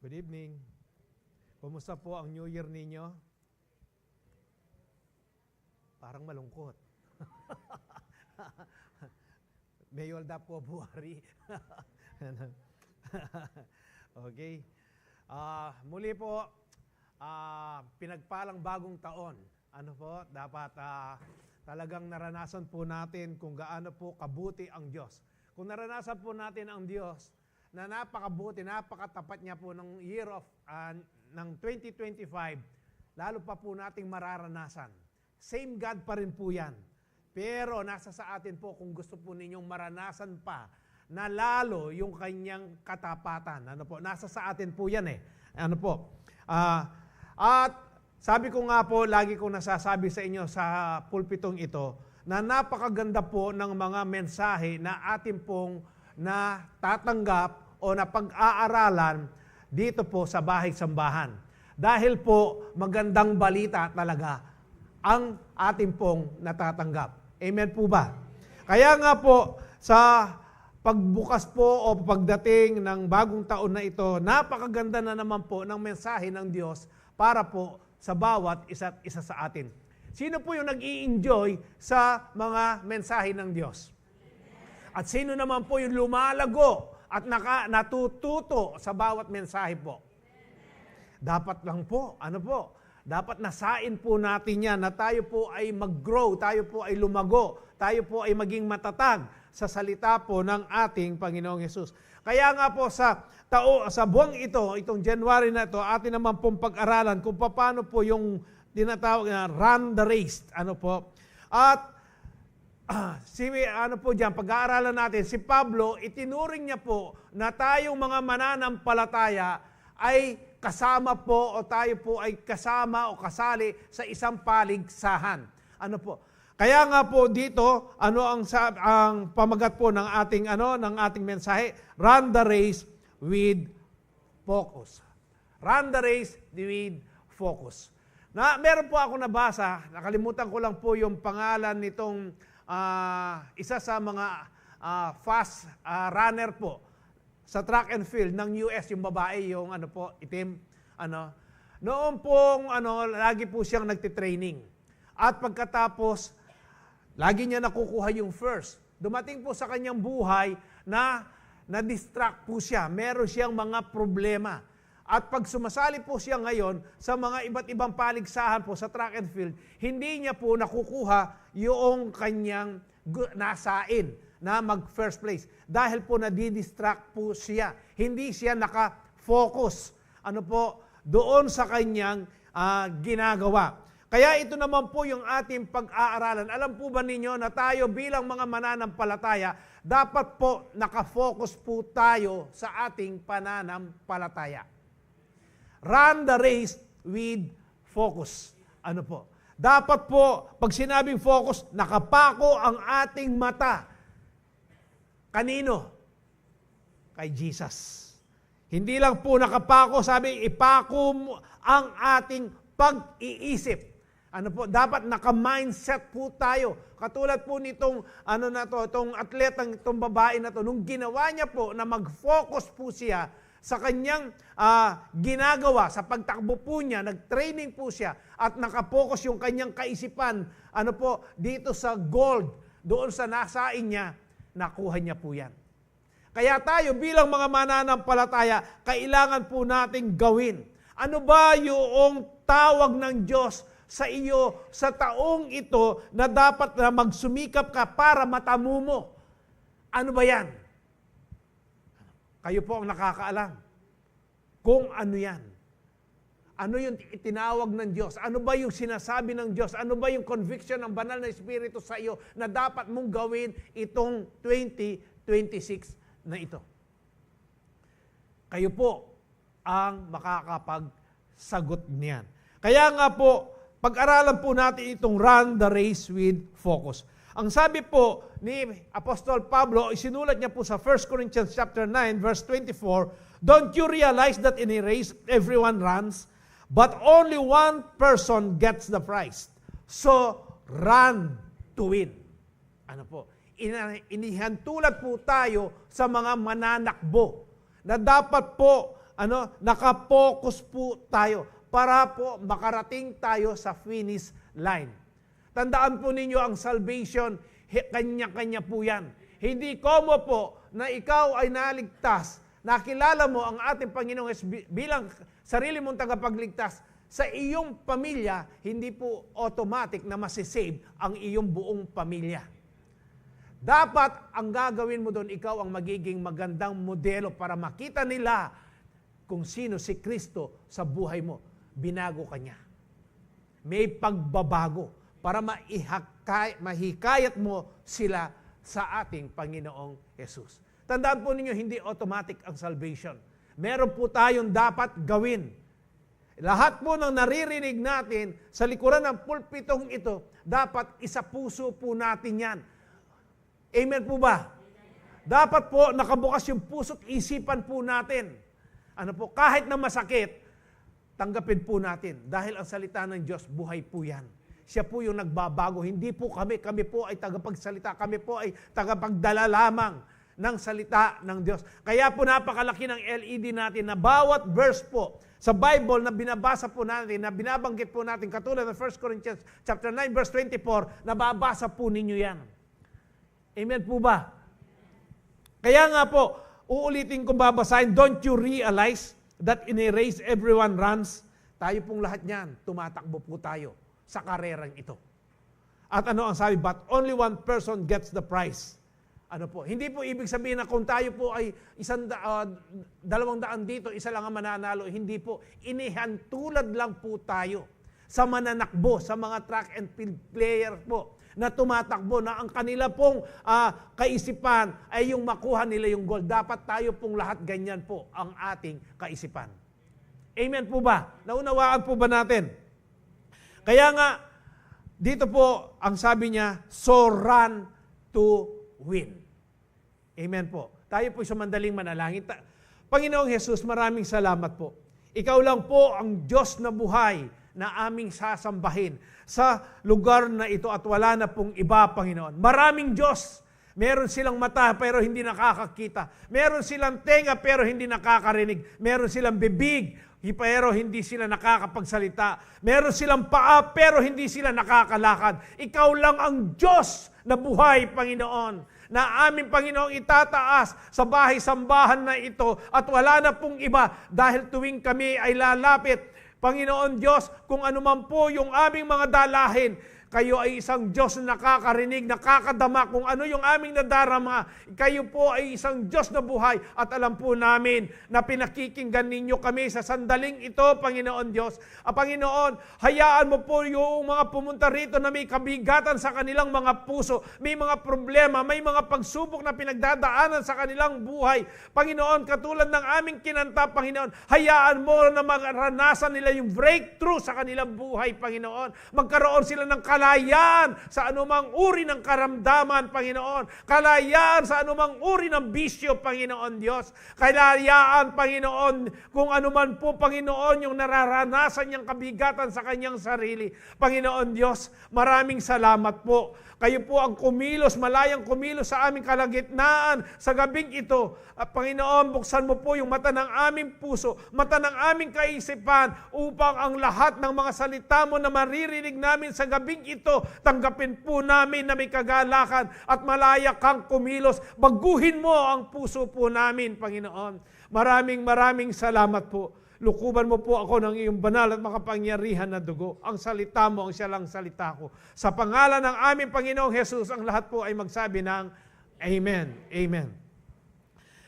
Good evening. Kumusta po ang New Year ninyo? Parang malungkot. Mayolda po buwari. Okay. Muli po, pinagpalang bagong taon. Ano po, dapat talagang naranasan po natin kung gaano po kabuti ang Diyos. Kung naranasan po natin ang Diyos, na napakabuti, napakatapat niya po ng year of ng 2025, lalo pa po nating mararanasan. Same God pa rin po yan. Pero nasa sa atin po kung gusto po ninyong maranasan pa na lalo yung kanyang katapatan. Ano po? Nasa sa atin po yan eh. Ano po? At sabi ko nga po, lagi kong nasasabi sa inyo sa pulpitong ito, na napakaganda po ng mga mensahe na atin pong na tatanggap o na pag-aaralan dito po sa bahay-sambahan. Dahil po magandang balita talaga ang ating pong natatanggap. Amen po ba? Kaya nga po sa pagbukas po o pagdating ng bagong taon na ito, napakaganda na naman po ng mensahe ng Diyos para po sa bawat isa't isa sa atin. Sino po yung nag-i-enjoy sa mga mensahe ng Diyos? At sino naman po yung lumalago at natututo sa bawat mensahe po? Dapat lang po, dapat nasain po natin yan na tayo po ay mag-grow, tayo po ay lumago, tayo po ay maging matatag sa salita po ng ating Panginoong Hesus. Kaya nga po sa buwang ito, itong January na ito, atin naman pong pag-aralan kung paano po yung tinatawag na run the race. At pag-aaralan natin, si Pablo, itinuring niya po na tayong mga mananampalataya ay kasama po o tayo po ay kasama o kasali sa isang paligsahan. Kaya nga po dito, ang pamagat po ng ating mensahe, run the race with focus. Run the race with focus. Meron po ako nabasa, nakalimutan ko lang po yung pangalan nitong isa sa mga fast runner po sa track and field ng US, yung babae, yung itim. Noon pong lagi po siyang nagtitraining. At pagkatapos, lagi niya nakukuha yung first. Dumating po sa kanyang buhay na na-distract po siya. Meron siyang mga problema. At pag sumasali po siya ngayon sa mga iba't ibang paligsahan po sa track and field, hindi niya po nakukuha yung kanyang nasain na mag-first place. Dahil po nadidistract po siya. Hindi siya naka-focus doon sa kanyang ginagawa. Kaya ito naman po yung ating pag-aaralan. Alam po ba ninyo na tayo bilang mga mananampalataya, dapat po naka-focus po tayo sa ating pananampalataya. Run the race with focus. Dapat po, pag sinabing focus, nakapako ang ating mata. Kanino? Kay Jesus. Hindi lang po nakapako, sabi, ipako ang ating pag-iisip. Dapat naka-mindset po tayo. Katulad po nitong, itong atletang, itong babae na to, nung ginawa niya po na mag-focus po siya sa kanyang ginagawa, sa pagtakbo po niya, nag-training po siya, at nakapokus yung kanyang kaisipan, dito sa gold, doon sa nasain niya, nakuha niya po yan. Kaya tayo bilang mga mananampalataya, kailangan po nating gawin. Ano ba yung tawag ng Diyos sa iyo sa taong ito na dapat na magsumikap ka para matamo mo? Ano ba yan? Kayo po ang nakakaalam kung ano yan. Ano yung itinawag ng Diyos? Ano ba yung sinasabi ng Diyos? Ano ba yung conviction ng banal na Espiritu sa iyo na dapat mong gawin itong 2026 na ito? Kayo po ang makakapagsagot niyan. Kaya nga po, pag-aralan po natin itong run the race with focus. Ang sabi po ni Apostol Pablo, isinulat niya po sa 1 Corinthians chapter 9, verse 24, "Don't you realize that in a race everyone runs, but only one person gets the prize? So, run to win." Inihantulad po tayo sa mga mananakbo na dapat po nakapokus po tayo para po makarating tayo sa finish line. Tandaan po ninyo ang salvation, kanya-kanya po yan. Hindi komo po na ikaw ay naligtas, nakilala mo ang ating Panginoong bilang sarili mong tagapagligtas, sa iyong pamilya, hindi po automatic na masisave ang iyong buong pamilya. Dapat ang gagawin mo doon, ikaw ang magiging magandang modelo para makita nila kung sino si Kristo sa buhay mo. Binago ka niya. May pagbabago para mahikayat mo sila sa ating Panginoong Jesus. Tandaan po ninyo, hindi automatic ang salvation. Meron po tayong dapat gawin. Lahat po ng naririnig natin sa likuran ng pulpitong ito, dapat isa-puso po natin yan. Amen po ba? Dapat po nakabukas yung puso't isipan po natin. Kahit na masakit, tanggapin po natin. Dahil ang salita ng Diyos, buhay po yan. Siya po yung nagbabago. Hindi po kami. Kami po ay tagapagsalita. Kami po ay tagapagdala lamang ng salita ng Diyos. Kaya po napakalaki ng LED natin na bawat verse po sa Bible na binabasa po natin, na binabanggit po natin, katulad ng 1 Corinthians chapter 9, verse 24, nababasa po ninyo yan. Amen po ba? Kaya nga po, uulitin kong babasahin, don't you realize that in a race everyone runs? Tayo pong lahat niyan, tumatakbo po tayo sa karerang ito. At ang sabi? But only one person gets the prize. Hindi po ibig sabihin na kung tayo po ay 200 dito, isa lang ang mananalo. Hindi po. Inihantulad lang po tayo sa mananakbo, sa mga track and field player po na tumatakbo, na ang kanila pong kaisipan ay yung makuha nila yung goal. Dapat tayo pong lahat ganyan po ang ating kaisipan. Amen po ba? Naunawaan po ba natin? Kaya nga, dito po ang sabi niya, so run to win. Amen po. Tayo po sa mandaling manalangin. Panginoong Jesus, maraming salamat po. Ikaw lang po ang Diyos na buhay na aming sasambahin sa lugar na ito at wala na pong iba, Panginoon. Maraming Diyos. Meron silang mata pero hindi nakakakita. Meron silang tenga pero hindi nakakarinig. Meron silang bibig pero hindi sila nakakapagsalita. Meron silang paa pero hindi sila nakakalakad. Ikaw lang ang Diyos na buhay, Panginoon, na aming Panginoong itataas sa bahay-sambahan na ito at wala na pong iba dahil tuwing kami ay lalapit, Panginoon Diyos, kung anuman po yung aming mga dalahin, kayo ay isang Diyos na nakakarinig, nakakadama kung ano yung aming nadarama. Kayo po ay isang Diyos na buhay at alam po namin na pinakikinggan ninyo kami sa sandaling ito, Panginoon Diyos. Panginoon, hayaan mo po yung mga pumunta rito na may kabigatan sa kanilang mga puso, may mga problema, may mga pagsubok na pinagdadaanan sa kanilang buhay. Panginoon, katulad ng aming kinanta, Panginoon, hayaan mo na maranasan nila yung breakthrough sa kanilang buhay, Panginoon. Magkaroon sila ng kalayaan sa anumang uri ng karamdaman, Panginoon. Kalayaan sa anumang uri ng bisyo, Panginoon Diyos. Kalayaan, Panginoon, kung anuman po, Panginoon, yung nararanasan niyang kabigatan sa kanyang sarili. Panginoon Diyos, maraming salamat po. Kayo po ang kumilos, malayang kumilos sa aming kalagitnaan sa gabing ito. At Panginoon, buksan mo po yung mata ng aming puso, mata ng aming kaisipan, upang ang lahat ng mga salita mo na maririnig namin sa gabing ito, tanggapin po namin na may kagalakan at malaya kang kumilos. Baguhin mo ang puso po namin, Panginoon. Maraming salamat po. Lukuban mo po ako ng iyong banal at makapangyarihan na dugo. Ang salita mo, ang siya lang salita ko. Sa pangalan ng aming Panginoong Jesus, ang lahat po ay magsabi ng Amen. Amen.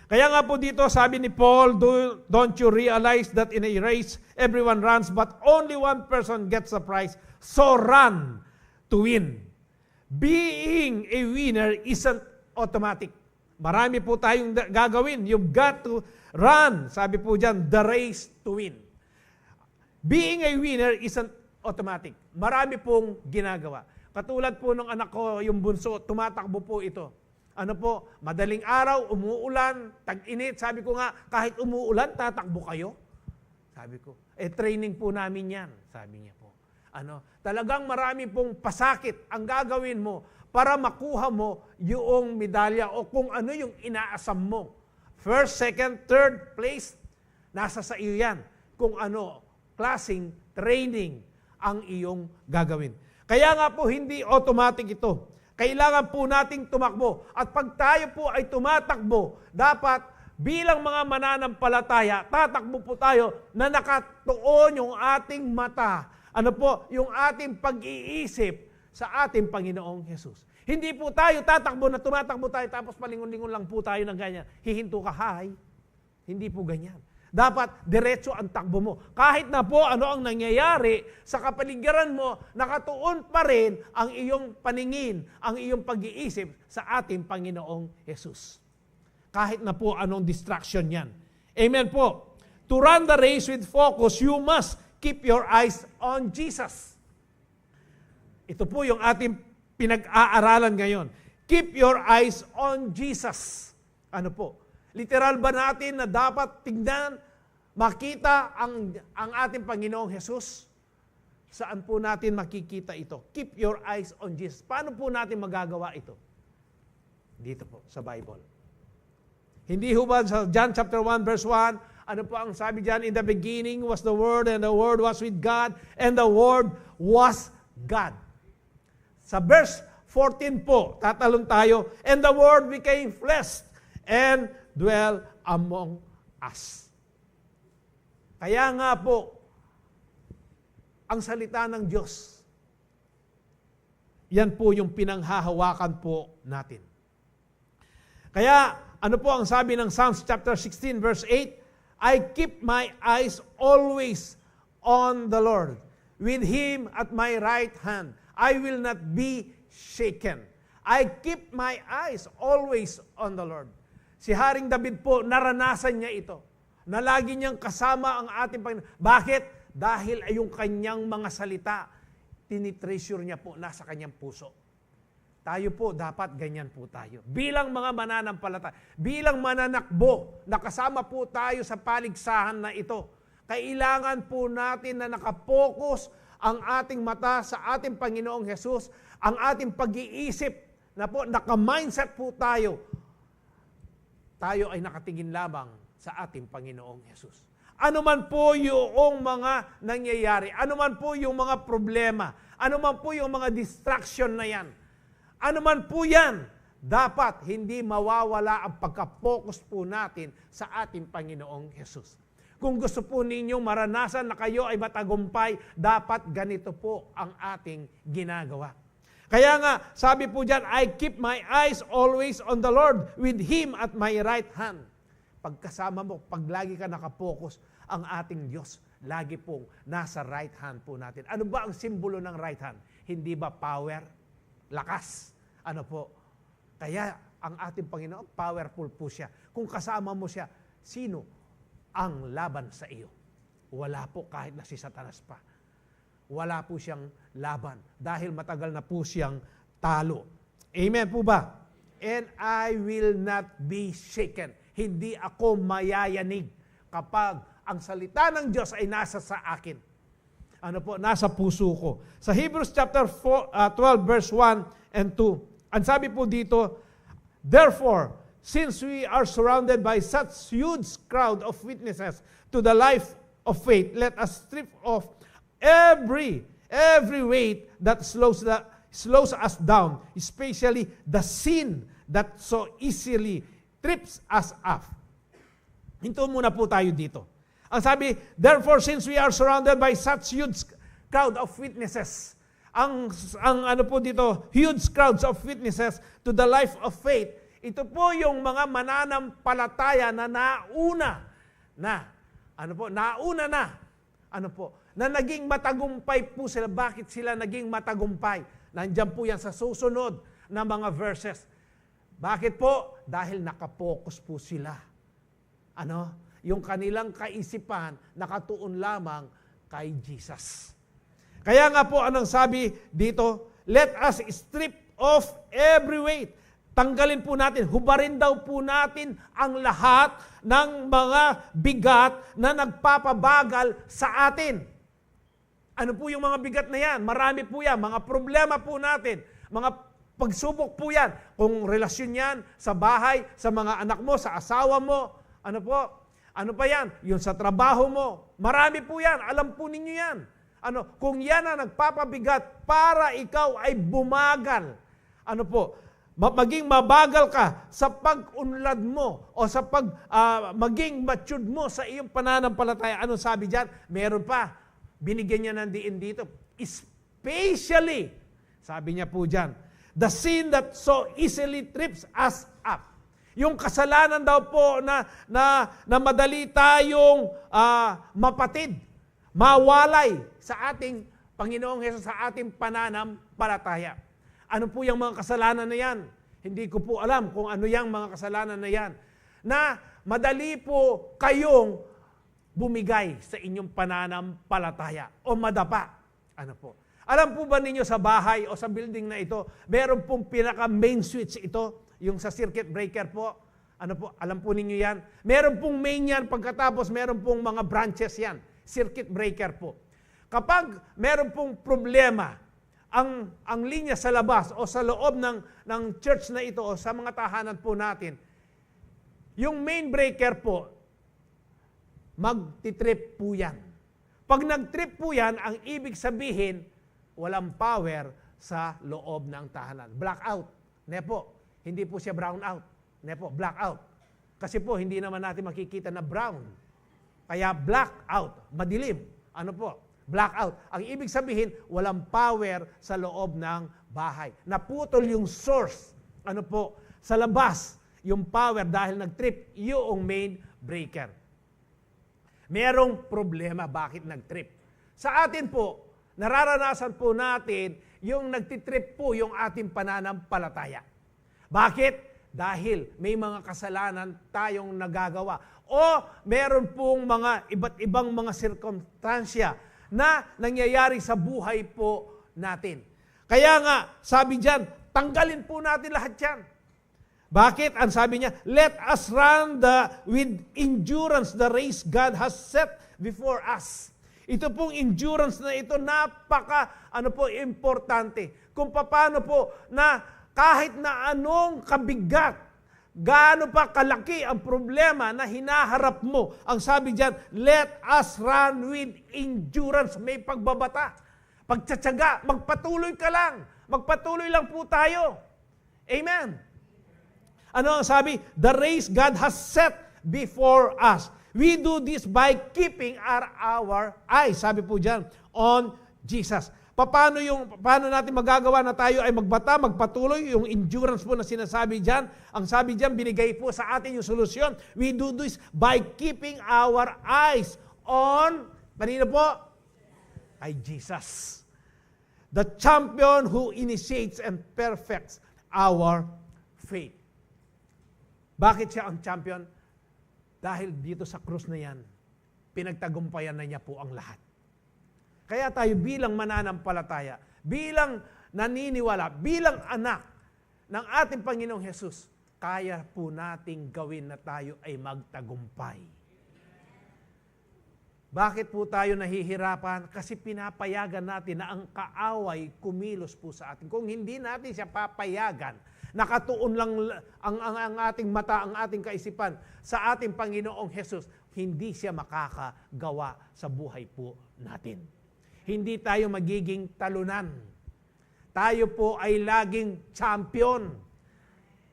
Kaya nga po dito, sabi ni Paul, don't you realize that in a race, everyone runs, but only one person gets the prize. So run to win. Being a winner isn't automatic. Marami po tayong gagawin. You've got to run, sabi po dyan, the race to win. Being a winner isn't automatic. Marami pong ginagawa. Katulad po ng anak ko, yung bunso, tumatakbo po ito. Madaling araw, umuulan, tag-init. Sabi ko nga, kahit umuulan, tatakbo kayo. Sabi ko, training po namin yan. Sabi niya po. Talagang marami pong pasakit ang gagawin mo para makuha mo yung medalya o kung ano yung inaasam mo. First, second, third place. Nasa sa iyo yan kung ano klaseng training ang iyong gagawin. Kaya nga po hindi automatic ito. Kailangan po nating tumakbo. At pag tayo po ay tumatakbo, dapat bilang mga mananampalataya, tatakbo po tayo na nakatuon yung ating mata. Yung ating pag-iisip sa ating Panginoong Hesus. Hindi po tayo tatakbo na tumatakbo tayo tapos palingon-lingon lang po tayo ng ganyan. Hihinto ka, hi. Hindi po ganyan. Dapat diretso ang takbo mo. Kahit na po ano ang nangyayari sa kapaligiran mo, nakatuon pa rin ang iyong paningin, ang iyong pag-iisip sa ating Panginoong Hesus. Kahit na po anong distraction yan. Amen po. To run the race with focus, you must keep your eyes on Jesus. Ito po yung ating pinag-aaralan ngayon. Keep your eyes on Jesus. Ano po? Literal ba natin na dapat tignan, makita ang ating Panginoong Hesus? Saan po natin makikita ito? Keep your eyes on Jesus. Paano po natin magagawa ito? Dito po, sa Bible. Hindi ho ba sa John chapter 1 verse 1, ano po ang sabi diyan? In the beginning was the Word, and the Word was with God, and the Word was God. Sa verse 14 po, tatalon tayo, and the Word became flesh, and dwell among us. Kaya nga po, ang salita ng Diyos, yan po yung pinanghahawakan po natin. Kaya, ano po ang sabi ng Psalms chapter 16 verse 8? I keep my eyes always on the Lord. With Him at my right hand, I will not be shaken. I keep my eyes always on the Lord. Si Haring David po, naranasan niya ito. Na lagi niyang kasama ang ating Panginoon. Bakit? Dahil ay yung kanyang mga salita, tinitreasure niya po, nasa kanyang puso. Tayo po, dapat ganyan po tayo. Bilang mga mananampalataya, bilang mananakbo, nakasama po tayo sa paligsahan na ito. Kailangan po natin na nakapokus ang ating mata sa ating Panginoong Hesus, ang ating pag-iisip, na po, naka-mindset po tayo. Tayo ay nakatingin lamang sa ating Panginoong Hesus. Ano man po yung mga nangyayari, ano man po yung mga problema, ano man po yung mga distraction na yan, ano man po yan, dapat hindi mawawala ang pagka-focus po natin sa ating Panginoong Hesus. Kung gusto po ninyong maranasan na kayo ay matagumpay, dapat ganito po ang ating ginagawa. Kaya nga, sabi po dyan, I keep my eyes always on the Lord, with Him at my right hand. Pagkasama mo, pag lagi ka nakapokus, ang ating Diyos, lagi pong nasa right hand po natin. Ano ba ang simbolo ng right hand? Hindi ba power? Lakas? Ano po? Kaya ang ating Panginoon, powerful po siya. Kung kasama mo siya, sino ang laban sa iyo? Wala po, kahit na si Satanas pa. Wala po siyang laban dahil matagal na po siyang talo. Amen po ba? And I will not be shaken. Hindi ako mayayanig kapag ang salita ng Diyos ay nasa sa akin. Ano po? Nasa puso ko. Sa Hebrews chapter 12 verse 1 and 2, ang sabi po dito, therefore, since we are surrounded by such huge crowd of witnesses to the life of faith, let us strip off every weight that slows us down, especially the sin that so easily trips us up. Hinto muna po tayo dito. Ang sabi, therefore, since we are surrounded by such huge crowd of witnesses, ang ano po dito, huge crowds of witnesses to the life of faith, ito po yung mga mananampalataya na nauna na naging matagumpay po sila. Bakit sila naging matagumpay? Nandiyan po yan sa susunod na mga verses. Bakit po? Dahil nakapokus po sila. Yung kanilang kaisipan nakatuon lamang kay Jesus. Kaya nga po, anong sabi dito? Let us strip off every weight. Tanggalin po natin, hubarin daw po natin ang lahat ng mga bigat na nagpapabagal sa atin. Ano po yung mga bigat na yan? Marami po yan. Mga problema po natin. Mga pagsubok po yan. Kung relasyon yan sa bahay, sa mga anak mo, sa asawa mo. Ano po? Ano pa yan? Yung sa trabaho mo. Marami po yan. Alam po ninyo yan. Kung yan ang nagpapabigat para ikaw ay bumagal. Maging mabagal ka sa pag-unlad mo o sa maging matured mo sa iyong pananampalataya. Ano sabi diyan? Meron pa. Binigyan niya ng diin dito. Especially, sabi niya po diyan, the sin that so easily trips us up. Yung kasalanan daw po na madali tayong mapatid, mawalay sa ating Panginoong Hesus, sa ating pananampalataya. Ano po yung mga kasalanan na yan? Hindi ko po alam kung ano yung mga kasalanan na yan. Na madali po kayong bumigay sa inyong pananampalataya o madapa. Alam po ba ninyo sa bahay o sa building na ito, meron pong pinaka-main switch ito, yung sa circuit breaker po. Alam po ninyo yan? Meron pong main yan, pagkatapos meron pong mga branches yan. Circuit breaker po. Kapag meron pong problema, ang linya sa labas o sa loob ng church na ito o sa mga tahanan po natin, yung main breaker po, magtitrip po yan. Pag nagtrip po yan, ang ibig sabihin, walang power sa loob ng tahanan. Blackout. Hindi po siya brown out. Blackout. Kasi po, hindi naman natin makikita na brown. Kaya blackout, madilim. Blackout. Ang ibig sabihin, walang power sa loob ng bahay. Naputol yung source. Sa labas, yung power dahil nag-trip yung main breaker. Merong problema bakit nag-trip. Sa atin po, nararanasan po natin yung nagtitrip po yung ating pananampalataya. Bakit? Dahil may mga kasalanan tayong nagagawa o meron pong mga iba't ibang mga sirkumstansya na nangyayari sa buhay po natin. Kaya nga, sabi diyan, tanggalin po natin lahat yan. Bakit? Ang sabi niya, let us run with endurance the race God has set before us. Ito pong endurance na ito, importante. Kung paano po na kahit na anong kabigat, gaano pa kalaki ang problema na hinaharap mo. Ang sabi diyan, let us run with endurance. May pagbabata, pagtsatsaga, magpatuloy ka lang. Magpatuloy lang po tayo. Amen. Ano ang sabi? The race God has set before us. We do this by keeping our eyes, sabi po diyan, on Jesus. Paano natin magagawa na tayo ay magbata, magpatuloy, yung endurance po na sinasabi diyan. Ang sabi diyan, binigay po sa atin yung solusyon. We do this by keeping our eyes on, kanino po? Ay Jesus. The champion who initiates and perfects our faith. Bakit siya ang champion? Dahil dito sa krus na yan, pinagtagumpayan na niya po ang lahat. Kaya tayo bilang mananampalataya, bilang naniniwala, bilang anak ng ating Panginoong Hesus, kaya po nating gawin na tayo ay magtagumpay. Bakit po tayo nahihirapan? Kasi pinapayagan natin na ang kaaway kumilos po sa atin. Kung hindi natin siya papayagan, nakatuon lang ang ating mata, ang ating kaisipan sa ating Panginoong Hesus, hindi siya makakagawa sa buhay po natin. Hindi tayo magiging talunan. Tayo po ay laging champion.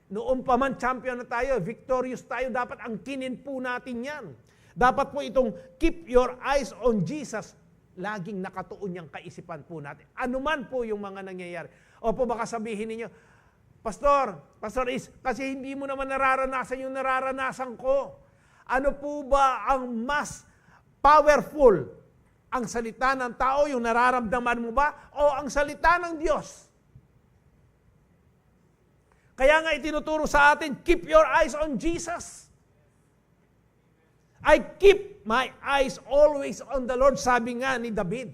Noon pa man champion na tayo, victorious tayo, dapat angkinin po natin yan. Dapat po itong keep your eyes on Jesus, laging nakatuon yung kaisipan po natin. Ano man po yung mga nangyayari. O po baka sabihin ninyo, Pastor Is, kasi hindi mo naman nararanasan yung nararanasan ko. Ano po ba ang mas powerful? Ang salita ng tao, yung nararamdaman mo ba? O ang salita ng Diyos? Kaya nga itinuturo sa atin, keep your eyes on Jesus. I keep my eyes always on the Lord, sabi nga ni David.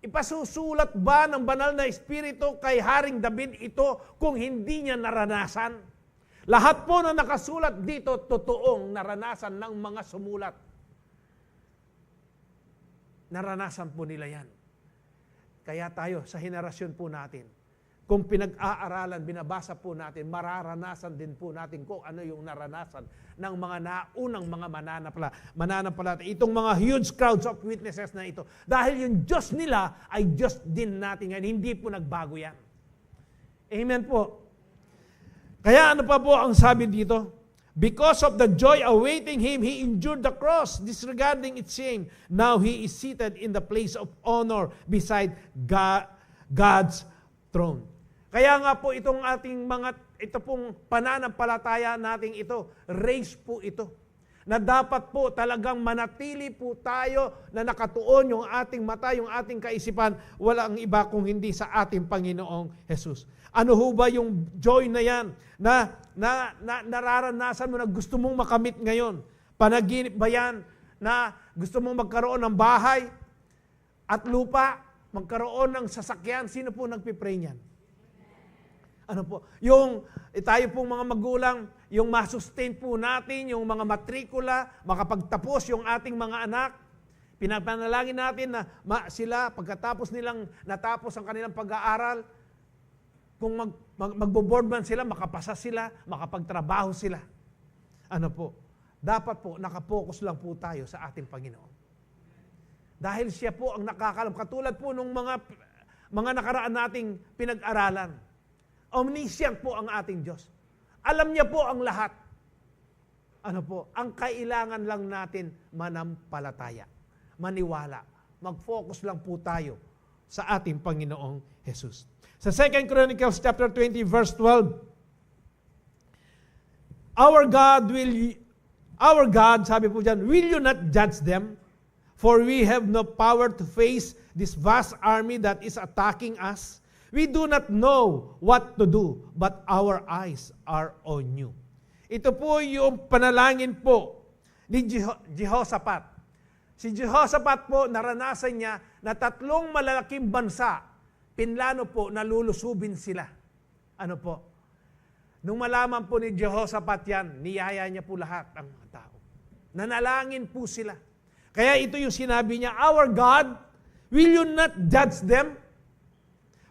Ipasusulat ba ng banal na Espiritu kay Haring David ito kung hindi niya naranasan? Lahat po na nakasulat dito, totoong naranasan ng mga sumulat. Naranasan po nila yan. Kaya tayo, sa henerasyon po natin, kung pinag-aaralan, binabasa po natin, mararanasan din po natin kung ano yung naranasan ng mga naunang mga mananampalataya. Itong mga huge crowds of witnesses na ito. Dahil yung Diyos nila ay Diyos din natin ngayon. Hindi po nagbago yan. Amen po. Kaya ano pa po ang sabi dito? Because of the joy awaiting Him, He endured the cross, disregarding its shame. Now He is seated in the place of honor beside God's throne. Kaya nga po itong ito pong pananampalataya nating ito, race po ito. Na dapat po talagang manatili po tayo na nakatuon yung ating mata, yung ating kaisipan, walang iba kung hindi sa ating Panginoong Jesus. Ano ho ba yung joy na yan na nararanasan mo na gusto mong makamit ngayon? Panaginip ba yan na gusto mong magkaroon ng bahay at lupa, magkaroon ng sasakyan? Sino po nagpipray niyan? Ano po? Tayo pong mga magulang, yung masustain po natin, yung mga matrikula, makapagtapos yung ating mga anak. Pinapanalangin natin na sila, pagkatapos nilang natapos ang kanilang pag-aaral, kung magbo-board man sila, makapasa sila, makapagtrabaho sila. Ano po? Dapat po, nakapokus lang po tayo sa ating Panginoon. Dahil siya po ang nakakalam. Katulad po nung mga nakaraan nating pinag-aralan. Omniscient po ang ating Diyos. Alam niya po ang lahat. Ano po? Ang kailangan lang natin manampalataya, maniwala. Mag-focus lang po tayo sa ating Panginoong Jesus. Sa 2 Chronicles chapter 20 verse 12, Our God, sabi po dyan, will you not judge them? For we have no power to face this vast army that is attacking us. We do not know what to do, but our eyes are on you. Ito po yung panalangin po ni Jehoshaphat. Si Jehoshaphat po, naranasan niya na 3 malalaking bansa, pinlano po, nalulusubin sila. Ano po? Nung malaman po ni Jehoshaphat yan, niyaya niya po lahat ang mga tao. Nanalangin po sila. Kaya ito yung sinabi niya, Our God, will you not judge them?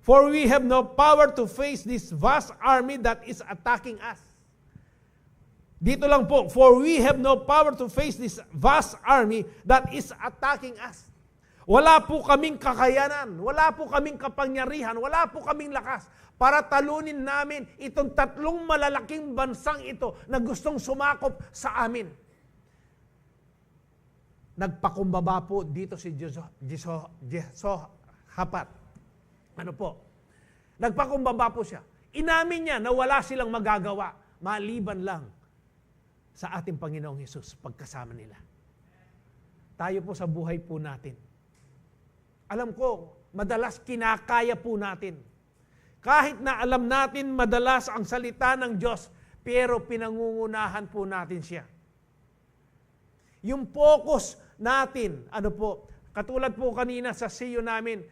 For we have no power to face this vast army that is attacking us. Dito lang po, for we have no power to face this vast army that is attacking us. Wala po kaming kakayanan, wala po kaming kapangyarihan, wala po kaming lakas para talunin namin itong 3 malalaking bansang ito na gustong sumakop sa amin. Nagpakumbaba po dito si Jehoshaphat. Ano po? Nagpakumbaba po siya. Inamin niya na wala silang magagawa maliban lang sa ating Panginoong Hesus pagkasama nila. Tayo po sa buhay po natin. Alam ko, madalas kinakaya po natin. Kahit na alam natin madalas ang salita ng Diyos, pero pinangungunahan po natin siya. Yung focus natin, ano po, katulad po kanina sa CEO namin,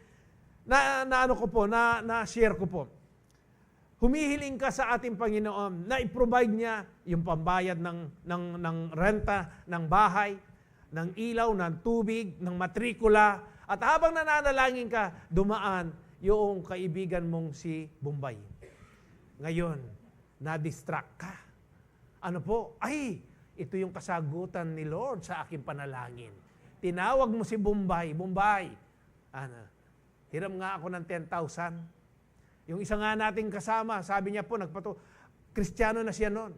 na-share ko po. Humihiling ka sa ating Panginoon na i-provide niya yung pambayad ng renta, ng bahay, ng ilaw, ng tubig, ng matrikula. At habang nananalangin ka, dumaan yung kaibigan mong si Bombay. Ngayon, na-distract ka. Ano po? Ay, ito yung kasagutan ni Lord sa aking panalangin. Tinawag mo si Bombay. Bombay, hiram nga ako ng 10,000. Yung isa nga nating kasama, sabi niya po, Kristiyano na siya noon.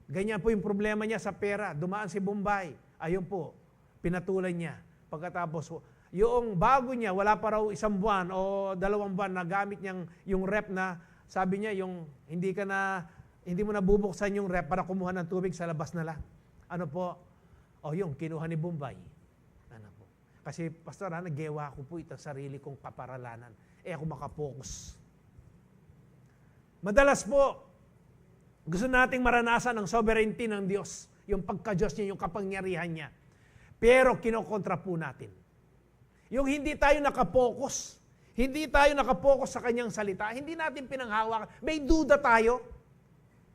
Ganyan po yung problema niya sa pera. Dumaan si Bombay. Ayun po, pinatulan niya. Pagkatapos, yung bago niya, wala pa raw 1 buwan o 2 buwan na gamit niyang yung rep na, sabi niya, yung hindi mo na bubuksan yung rep para kumuha ng tubig sa labas na lang. Ano po? Yung kinuha ni Bombay. Kasi, Pastor, naggewa ko po ito sarili kong kaparalanan. Ako makapokus. Madalas po, gusto nating maranasan ang sovereignty ng Diyos, yung pagka-Diyos niya, yung kapangyarihan niya. Pero kinokontra po natin. Yung hindi tayo nakapokus, sa kanyang salita, hindi natin pinanghawakan. May duda tayo.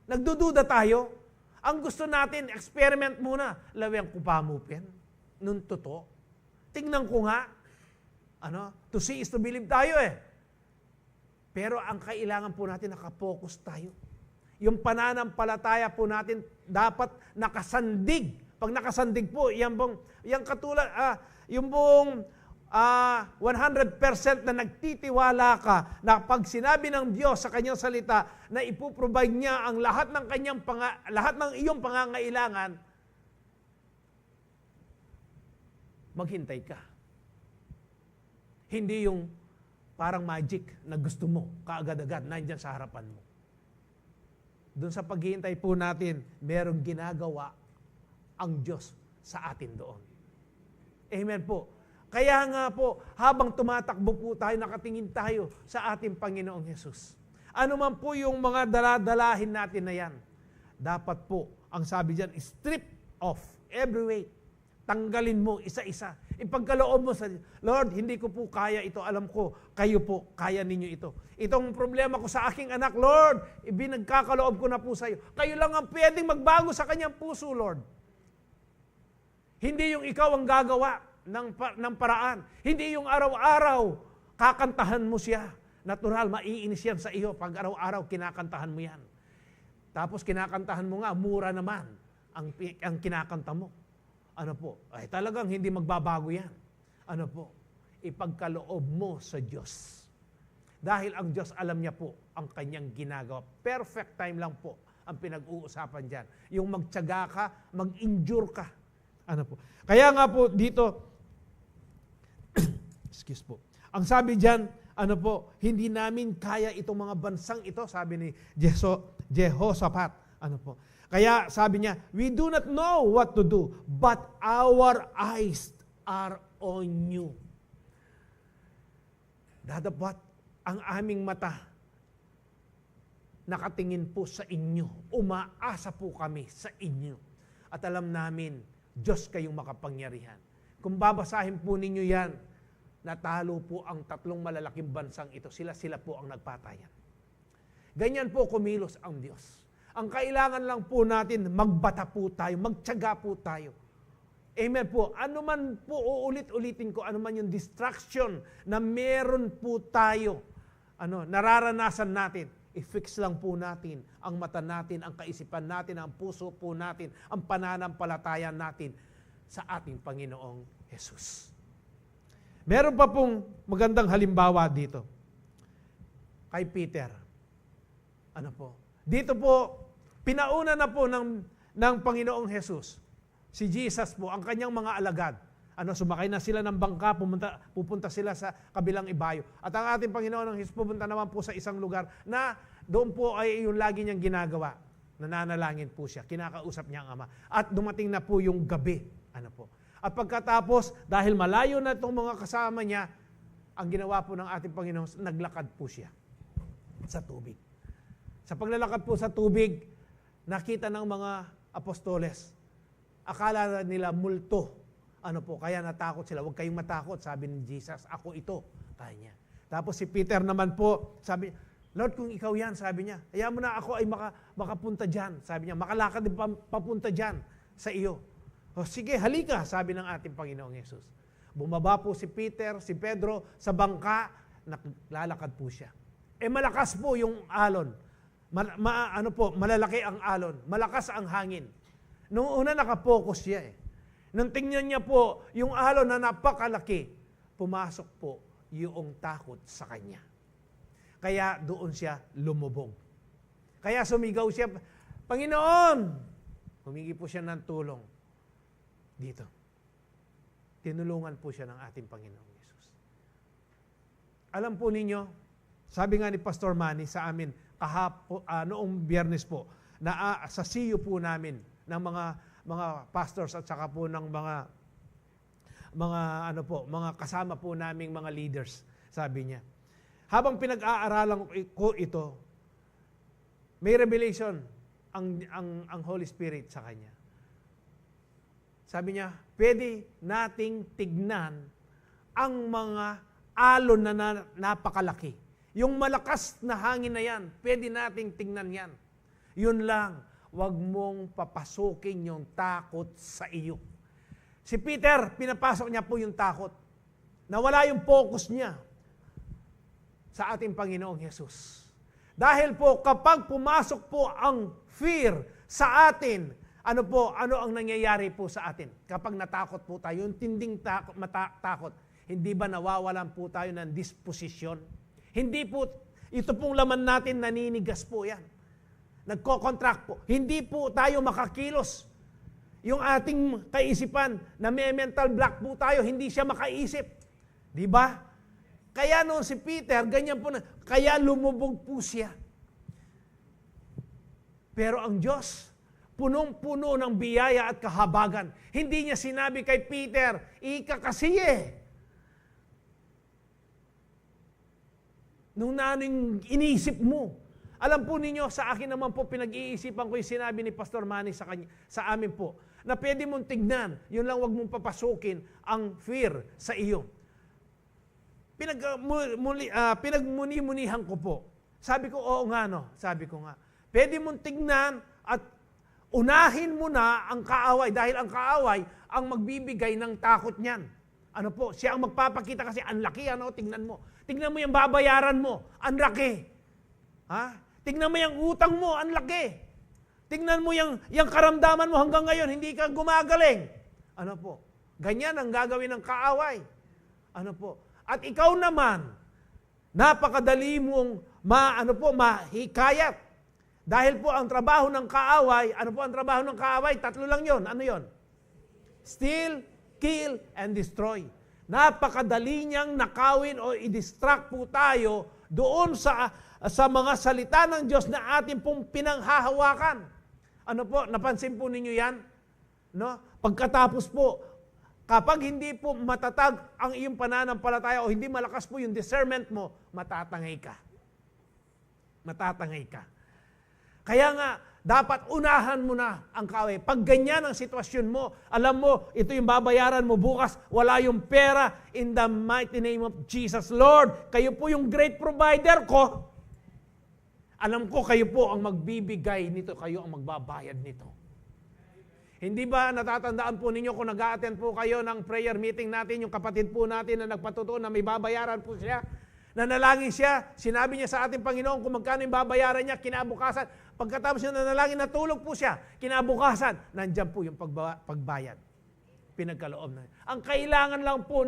Nagdududa tayo. Ang gusto natin, experiment muna. Laweng kupamupin. Nun totoo. Tingnan ko nga. To see is to believe tayo . Pero ang kailangan po natin, nakapokus tayo. Yung pananampalataya po natin dapat nakasandig. Pag nakasandig po, yung katulad, yung buong 100% na nagtitiwala ka na pag sinabi ng Diyos sa kanyang salita na ipuprovide niya ang lahat ng lahat ng iyong pangangailangan, maghintay ka. Hindi yung parang magic na gusto mo, kaagad-agad, nandyan sa harapan mo. Doon sa paghihintay po natin, merong ginagawa ang Diyos sa atin doon. Amen po. Kaya nga po, habang tumatakbo po tayo, nakatingin tayo sa ating Panginoong Hesus. Ano man po yung mga daladalahin natin na yan, dapat po, ang sabi dyan, strip off every weight. Tanggalin mo isa-isa. Ipagkaloob mo sa Lord, hindi ko po kaya ito. Alam ko, kayo po, kaya ninyo ito. Itong problema ko sa aking anak, Lord, ibinagkakaloob ko na po sa iyo. Kayo lang ang pwedeng magbago sa kanyang puso, Lord. Hindi yung ikaw ang gagawa ng paraan. Hindi yung araw-araw kakantahan mo siya. Natural, maiinis yan sa iyo pag araw-araw kinakantahan mo yan. Tapos kinakantahan mo nga, mura naman ang kinakanta mo. Ano po? Ay talagang hindi magbabago yan. Ano po? Ipagkaloob mo sa Diyos. Dahil ang Diyos alam niya po ang kanyang ginagawa. Perfect time lang po ang pinag-uusapan dyan. Yung magtiyaga ka, mag-endure ka. Ano po? Kaya nga po dito, excuse po. Ang sabi diyan, ano po, hindi namin kaya itong mga bansang ito, sabi ni Jehoshaphat. Ano po? Kaya sabi niya, we do not know what to do, but our eyes are on you. Dadapat ang aming mata nakatingin po sa inyo. Umaasa po kami sa inyo. At alam namin, Diyos kayong makapangyarihan. Kung babasahin po ninyo yan, natalo po ang tatlong malalaking bansang ito. Sila po ang nagpatayan. Ganyan po kumilos ang Diyos. Ang kailangan lang po natin, magbata po tayo, magtiyaga po tayo. Amen po. Ano man po, uulit-ulitin ko, ano man yung distraction na meron po tayo, nararanasan natin, i-fix lang po natin ang mata natin, ang kaisipan natin, ang puso po natin, ang pananampalataya natin sa ating Panginoong Jesus. Meron pa pong magandang halimbawa dito. Kay Peter. Ano po? Dito po, pinauna na po ng Panginoong Jesus. Si Jesus po, ang kanyang mga alagad. Sumakay na sila ng bangka, pupunta sila sa kabilang ibayo. At ang ating Panginoon Jesus pupunta naman po sa isang lugar na doon po ay yung lagi niyang ginagawa. Nananalangin po siya, kinakausap niya ang Ama. At dumating na po yung gabi. At pagkatapos, dahil malayo na itong mga kasama niya, ang ginawa po ng ating Panginoon, naglakad po siya sa tubig. Sa paglalakad po sa tubig, nakita ng mga apostoles, akala nila multo. Kaya natakot sila. Huwag kayong matakot, sabi ni Jesus. Ako ito, kanya. Tapos si Peter naman po, sabi, Lord, kung ikaw yan, sabi niya, hayaan mo na ako ay makapunta dyan. Sabi niya, makalakad din papunta dyan sa iyo. O sige, halika, sabi ng ating Panginoong Yesus. Bumaba po si Peter, si Pedro, sa bangka, naglalakad po siya. Malakas po yung alon. Malalaki ang alon. Malakas ang hangin. Noong una, nakapokus siya Nang tingnan niya po, yung alon na napakalaki, pumasok po yung takot sa kanya. Kaya doon siya lumubog. Kaya sumigaw siya, Panginoon! Humingi po siya ng tulong. Dito. Tinulungan po siya ng ating Panginoong Yesus. Alam po ninyo, sabi nga ni Pastor Manny sa amin noong Biyernes po, na sa CEO po namin ng mga pastors at saka po ng mga kasama po naming mga leaders, sabi niya. Habang pinag-aaralan ko ito, may revelation ang Holy Spirit sa kanya. Sabi niya, pwede nating tignan ang mga alon na napakalaki. Yung malakas na hangin na yan, pwede nating tignan yan. Yun lang, wag mong papasukin yung takot sa iyo. Si Peter, pinapasok niya po yung takot. Nawala yung focus niya. sa ating Panginoong Hesus. Dahil po kapag pumasok po ang fear sa atin, ano ang nangyayari po sa atin? Kapag natakot po tayo, yung tinding takot, hindi ba nawawalan po tayo ng disposisyon? Hindi po, ito pong laman natin naninigas po yan. Nagko-contract po. Hindi po tayo makakilos. Yung ating kaisipan na may mental block po tayo, hindi siya makaisip. Di ba? Kaya noon si Peter, ganyan po na, kaya lumubog po siya. Pero ang Diyos, punong-puno ng biyaya at kahabagan. Hindi niya sinabi kay Peter, ika kasi nung naning inisip mo. Alam po ninyo, sa akin naman po, pinag-iisipan ko yung sinabi ni Pastor Manny sa amin po, na pwede mong tignan, yun lang wag mong papasukin ang fear sa iyo. Pinagmuni-munihan ko po. Sabi ko, oo nga no, sabi ko nga. Pwede mong tignan at unahin mo na ang kaaway, dahil ang kaaway ang magbibigay ng takot niyan. Ano po, siya ang magpapakita kasi ang laki, tignan mo. Tignan mo yung babayaran mo, ang laki. Ha? Tignan mo yung utang mo, ang laki. Tingnan mo yung karamdaman mo hanggang ngayon, hindi ka gumagaling. Ano po? Ganyan ang gagawin ng kaaway. Ano po? At ikaw naman, napakadali mong mahikayat. Dahil po ang trabaho ng kaaway, ano po ang trabaho ng kaaway? 3 lang yon. Ano yon? Steal, kill, and destroy. Napakadali niyang nakawin o i-distract po tayo doon sa mga salita ng Diyos na ating pong pinanghahawakan. Ano po, napansin po ninyo yan? No? Pagkatapos po, kapag hindi po matatag ang iyong pananampalataya o hindi malakas po yung discernment mo, matatangay ka. Matatangay ka. Kaya nga, dapat unahan mo na ang kaaway. Pag ganyan ang sitwasyon mo, alam mo, ito yung babayaran mo bukas, wala yung pera, in the mighty name of Jesus. Lord, kayo po yung great provider ko. Alam ko kayo po ang magbibigay nito, kayo ang magbabayad nito. Hindi ba natatandaan po ninyo kung nag-a-attend po kayo ng prayer meeting natin, yung kapatid po natin na nagpatutuo na may babayaran po siya? Nanalangin siya, sinabi niya sa ating Panginoon kung magkano yung babayaran niya, kinabukasan. Pagkatapos niya nanalangin, natulog po siya. Kinabukasan, nandyan po yung pagbayad. Pinagkaloob na. Ang kailangan lang po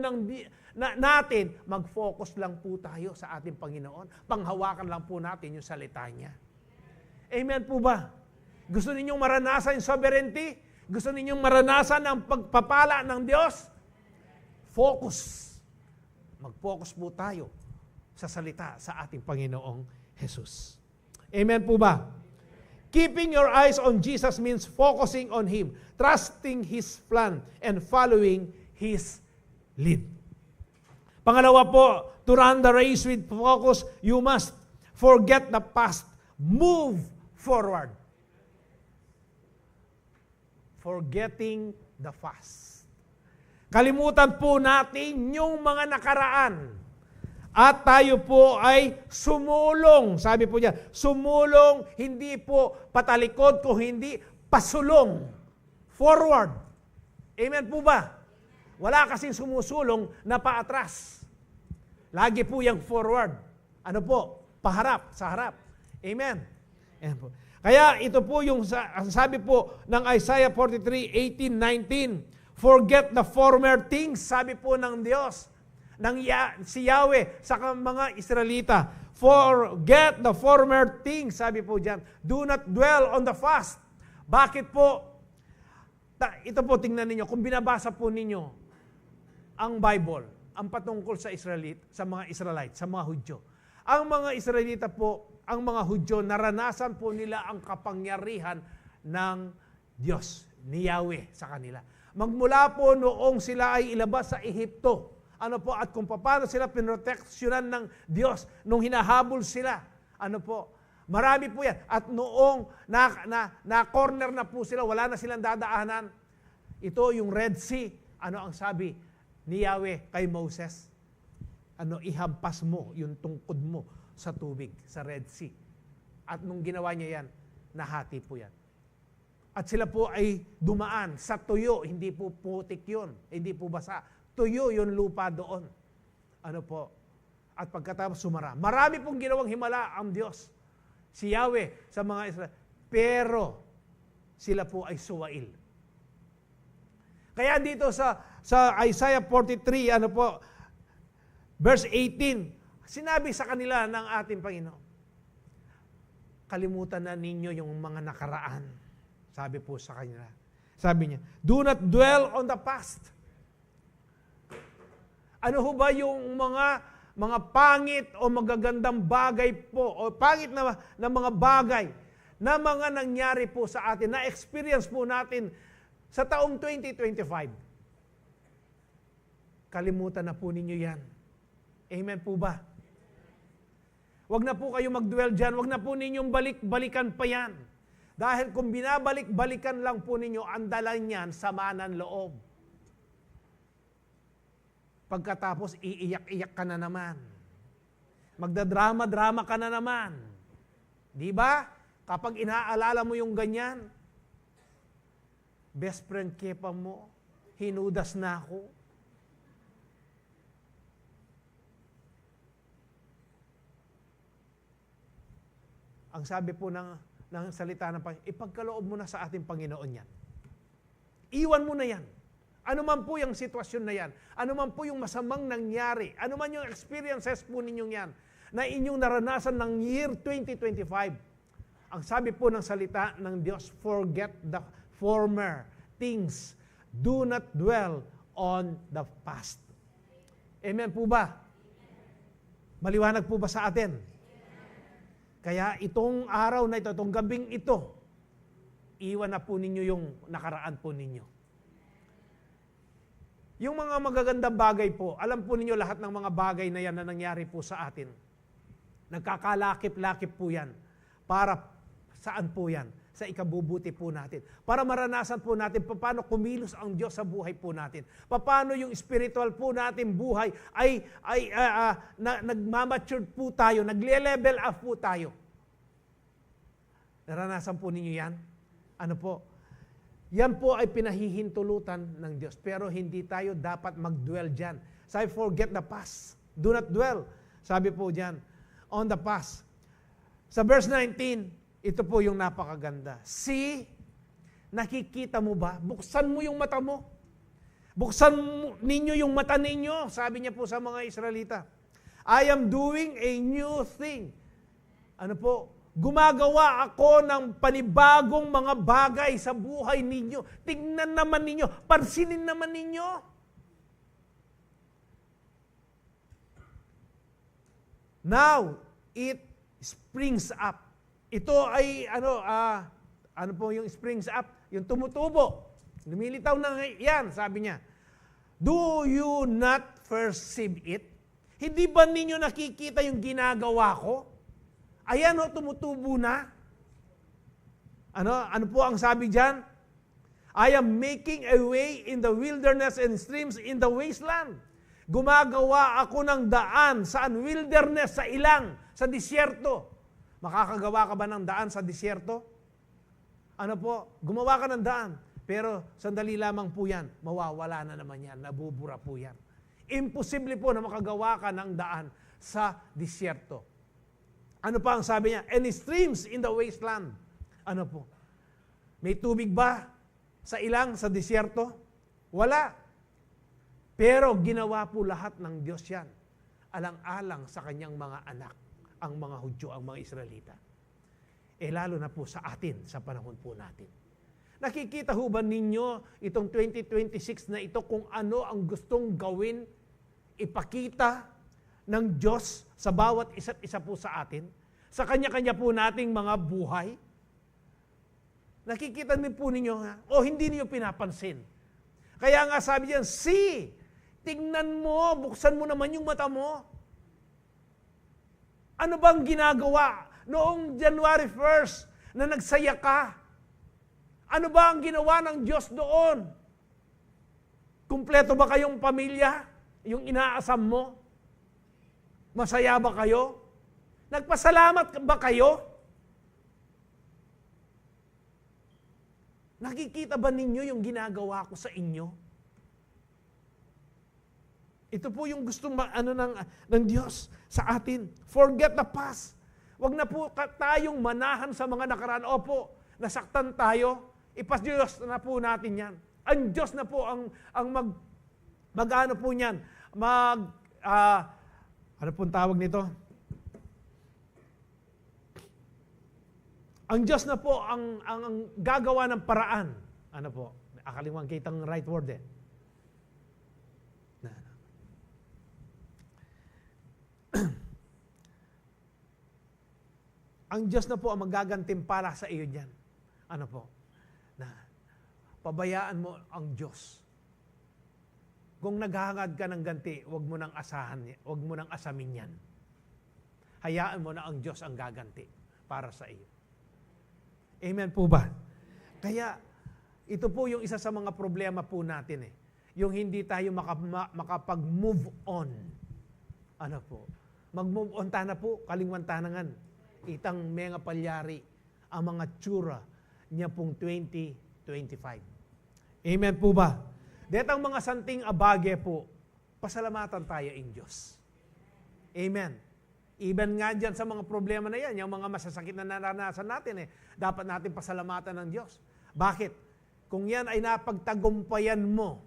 natin, mag-focus lang po tayo sa ating Panginoon. Panghawakan lang po natin yung salita niya. Amen po ba? Gusto ninyong maranasan yung sovereignty? Gusto ninyong maranasan ang pagpapala ng Diyos? Focus. Mag-focus po tayo sa salita sa ating Panginoong Jesus. Amen po ba? Keeping your eyes on Jesus means focusing on Him, trusting His plan, and following His lead. Pangalawa po, to run the race with focus, you must forget the past, move forward. Forgetting the past. Kalimutan po natin yung mga nakaraan. At tayo po ay sumulong. Sabi po niya, sumulong, hindi po patalikod, kung hindi pasulong. Forward. Amen po ba? Wala kasing sumusulong na paatras. Lagi po yung forward. Ano po? Paharap, sa harap. Amen. Amen po. Kaya ito po yung sabi po ng Isaiah 43:18-19. Forget the former things, sabi po ng Diyos. Si Yahweh sa mga Israelita. Forget the former things, sabi po dyan. Do not dwell on the past. Bakit po? Ito po, tingnan ninyo. Kung binabasa po ninyo ang Bible, ang patungkol sa mga Israelites, sa mga Hudyo. Ang mga Israelita po, ang mga Hudyo, naranasan po nila ang kapangyarihan ng Diyos, ni Yahweh sa kanila. Magmula po noong sila ay ilabas sa Ehipto, ano po, at kung paano sila pinroteksyonan ng Diyos nung hinahabol sila. Ano po, marami po yan. At noong na-corner na po sila, wala na silang dadaanan. Ito yung Red Sea. Ano ang sabi ni Yahweh kay Moses? Ihampas mo yung tungkod mo sa tubig, sa Red Sea. At nung ginawa niya yan, nahati po yan. At sila po ay dumaan sa tuyo, hindi po putik yun, hindi po basa. Tuyo yung lupa doon. Ano po? At pagkatapos sumara. Marami pong ginawang himala ang Diyos. Si Yahweh sa mga Israel. Pero sila po ay suwail. Kaya dito sa Isaiah 43, verse 18, sinabi sa kanila ng ating Panginoon, kalimutan na ninyo yung mga nakaraan. Sabi po sa kanila. Sabi niya, do not dwell on the past. Ano ho ba yung mga pangit o magagandang bagay po, o pangit na mga bagay na mga nangyari po sa atin, na experience po natin sa taong 2025. Kalimutan na po ninyo yan. Amen po ba? Huwag na po kayo mag-dwell dyan. Huwag na po ninyong balik-balikan pa yan. Dahil kung binabalik-balikan lang po ninyo, ang dala niyan, sama ng loob. Pagkatapos, iiyak-iyak ka na naman. Magdadrama-drama ka na naman. Di ba? Kapag inaalala mo yung ganyan, best friend kepa mo, hinudas na ako. Ang sabi po ng salita ng Panginoon, ipagkaloob mo na sa ating Panginoon yan. Iwan mo na yan. Ano man po yung sitwasyon na yan, ano man po yung masamang nangyari, ano man yung experiences po ninyong yan, na inyong naranasan ng year 2025, ang sabi po ng salita ng Diyos, forget the former things. Do not dwell on the past. Amen po ba? Maliwanag po ba sa atin? Kaya itong araw na ito, itong gabing ito, iwan na po ninyo yung nakaraan po ninyo. Yung mga magagandang bagay po, alam po ninyo lahat ng mga bagay na yan na nangyari po sa atin. Nagkakalakip-lakip po yan. Para saan po yan? Sa ikabubuti po natin. Para maranasan po natin paano kumilos ang Diyos sa buhay po natin. Paano yung spiritual po natin buhay ay nagmamature po tayo, nagle-level up po tayo. Naranasan po ninyo yan? Ano po? Yan po ay pinahihintulutan ng Diyos. Pero hindi tayo dapat mag-dwell dyan. Sabi, forget the past. Do not dwell. Sabi po dyan, on the past. Sa verse 19, ito po yung napakaganda. See, nakikita mo ba? Buksan mo yung mata mo. Buksan ninyo yung mata ninyo. Sabi niya po sa mga Israelita, I am doing a new thing. Ano po? Gumagawa ako ng panibagong mga bagay sa buhay ninyo. Tingnan naman ninyo. Pansinin naman ninyo. Now, it springs up. Ito ay, ano po yung springs up? Yung tumutubo. Lumilitaw na yan, sabi niya. Do you not perceive it? Hindi ba ninyo nakikita yung ginagawa ko? Ayan tumutubo na. Ano po ang sabi diyan? I am making a way in the wilderness and streams in the wasteland. Gumagawa ako ng daan saan? Wilderness, sa ilang, sa disyerto. Makakagawa ka ba ng daan sa disyerto? Ano po? Gumawa ka ng daan. Pero sandali lamang po yan, mawawala na naman yan, nabubura po yan. Imposible po na makagawa ka ng daan sa disyerto. Ano pa ang sabi niya? And streams in the wasteland. Ano po? May tubig ba sa ilang, sa disyerto? Wala. Pero ginawa po lahat ng Diyos yan. Alang-alang sa kanyang mga anak, ang mga Hudyo, ang mga Israelita. Lalo na po sa atin, sa panahon po natin. Nakikita ho ba ninyo itong 2026 na ito kung ano ang gustong gawin, ipakita ng Diyos sa bawat isa't isa po sa atin? Sa kanya-kanya po nating mga buhay? Nakikita din po ninyo nga? O hindi niyo pinapansin? Kaya nga sabi diyan, see, tingnan mo, buksan mo naman yung mata mo. Ano bang ginagawa noong January 1st na nagsaya ka? Ano ba ang ginawa ng Diyos doon? Kumpleto ba kayong pamilya? Yung inaasam mo? Masaya ba kayo? Nagpasalamat ba kayo? Nakikita ba ninyo yung ginagawa ko sa inyo? Ito po yung gusto ng Diyos sa atin. Forget the past. Huwag na po tayong manahan sa mga nakaraan. Opo, nasaktan tayo. Ipas-Diyos na po natin yan. Ang Diyos na po ang mag-ano po niyan. Ano pong tawag nito? Ang Diyos na po ang gagawa ng paraan. Ano po? Akalimutan kitang right word eh. Ang Diyos na po ang magagantimpala sa iyo diyan. Ano po? Na pabayaan mo ang Diyos. Kung naghahangad ka ng ganti, huwag mo nang asamin yan. Hayaan mo na ang Diyos ang gaganti para sa iyo. Amen po ba? Kaya, ito po yung isa sa mga problema po natin eh. Yung hindi tayo makapag-move on. Ano po? Mag-move on ta na po, kalingwan tanangan. Itang mga palyari ang mga tsura niya pong 2025. Amen po ba? Detang mga santing abage po, pasalamatan tayo in Diyos. Amen. Even nga dyan sa mga problema na yan, yung mga masasakit na naranasan natin dapat natin pasalamatan ng Diyos. Bakit? Kung yan ay napagtagumpayan mo,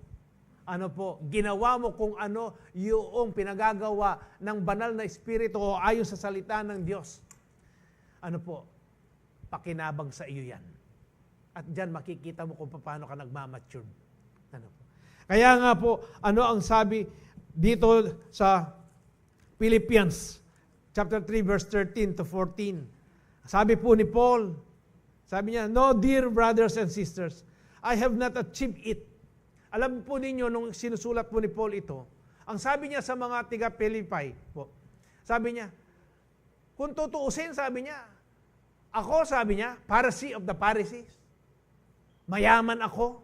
ano po, ginawa mo kung ano yung pinagagawa ng banal na espiritu o ayon sa salita ng Diyos, ano po, pakinabang sa iyo yan. At dyan makikita mo kung paano ka nagmamature. Ano po. Kaya nga po, ano ang sabi dito sa Philippians chapter 3 verse 13 to 14. Sabi po ni Paul, sabi niya, "No, dear brothers and sisters, I have not achieved it." Alam po ninyo, nung sinusulat po ni Paul ito, ang sabi niya sa mga tiga-Philippi po, sabi niya, kung tutuusin, sabi niya, ako, sabi niya, Pharisee of the Pharisees. Mayaman ako.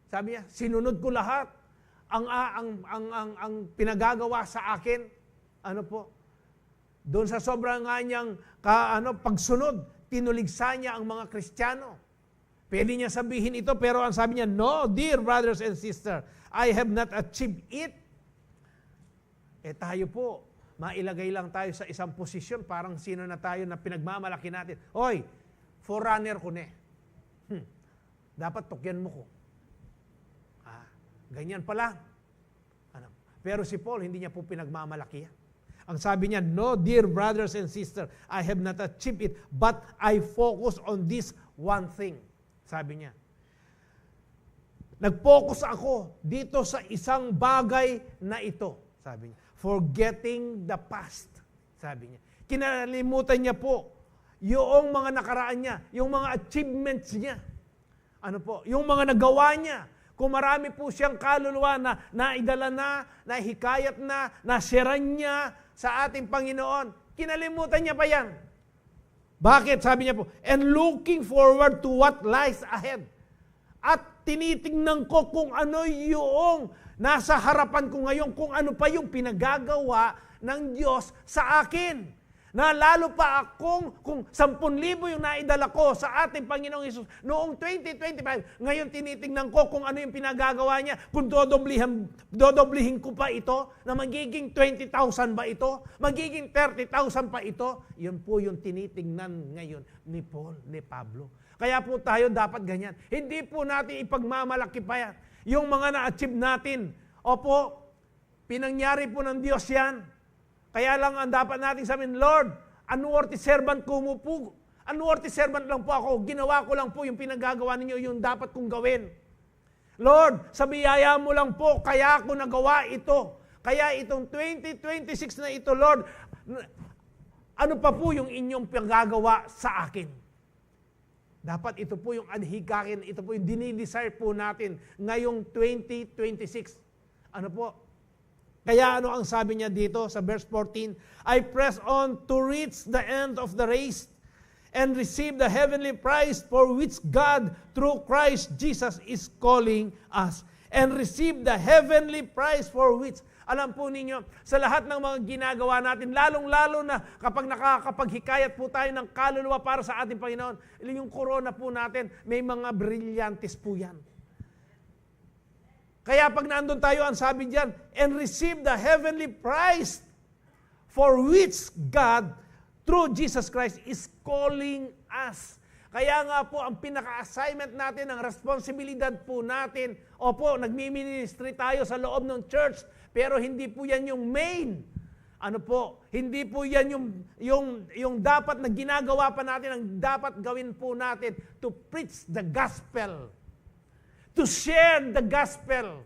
Sabi niya, sinunod ko lahat. Ang pinagagawa sa akin, ano po, doon sa sobrang nga niyang pagsunod, tinuligsa niya ang mga Kristiyano. Pwede niya sabihin ito, pero ang sabi niya, "No, dear brothers and sisters, I have not achieved it." Tayo po, mailagay lang tayo sa isang posisyon, parang sino na tayo na pinagmamalaki natin. Hoy, forerunner ko ne. Dapat tukyan mo ko. Ganyan pala. Pero si Paul, hindi niya po pinagmamalaki yan. Ang sabi niya, "No, dear brothers and sisters, I have not achieved it, but I focus on this one thing." Sabi niya. Nag-focus ako dito sa isang bagay na ito. Sabi niya. Forgetting the past. Sabi niya. Kinalimutan niya po yung mga nakaraan niya, yung mga achievements niya. Ano po? Yung mga nagawa niya. Kung marami po siyang kaluluwa na naidala na, nahikayat na, nasiran niya sa ating Panginoon, kinalimutan niya pa yan. Bakit? Sabi niya po, "And looking forward to what lies ahead." At tinitingnan ko kung ano yung nasa harapan ko ngayon, kung ano pa yung pinagagawa ng Diyos sa akin. Na lalo pa akong, kung 10,000 yung naidala ko sa ating Panginoong Hesus noong 2025, ngayon tinitingnan ko kung ano yung pinagagawa niya, kung dodoblihin ko pa ito, na magiging 20,000 ba ito? Magiging 30,000 pa ito? Yun po yung tinitingnan ngayon ni Paul, ni Pablo. Kaya po tayo dapat ganyan. Hindi po natin ipagmamalaki pa yan. Yung mga na-achieve natin, opo, pinangyari po ng Diyos yan. Kaya lang ang dapat natin sabihin, "Lord, unworthy servant ko mo po. Unworthy servant lang po ako. Ginawa ko lang po yung pinagagawa ninyo, yung dapat kong gawin. Lord, sa biyaya mo lang po, kaya ako nagawa ito. Kaya itong 2026 na ito, Lord, ano pa po yung inyong pinagagawa sa akin?" Dapat ito po yung anhigakin, ito po yung dinidesire po natin ngayong 2026. Ano po? Kaya ano ang sabi niya dito sa verse 14? "I press on to reach the end of the race and receive the heavenly prize for which God through Christ Jesus is calling us." And receive the heavenly prize for which, alam po ninyo, sa lahat ng mga ginagawa natin, lalong-lalo na kapag nakakapaghikayat po tayo ng kaluluwa para sa ating Panginoon, yung corona po natin, may mga brilyantes po yan. Kaya pag naandun tayo, ang sabi diyan, and receive the heavenly prize for which God, through Jesus Christ, is calling us. Kaya nga po, ang pinaka-assignment natin, ang responsibilidad po natin, opo, nagmi-ministry tayo sa loob ng church, pero hindi po yan yung main. Ano po, hindi po yan yung dapat na ginagawa pa natin, ang dapat gawin po natin to preach the gospel, to share the gospel.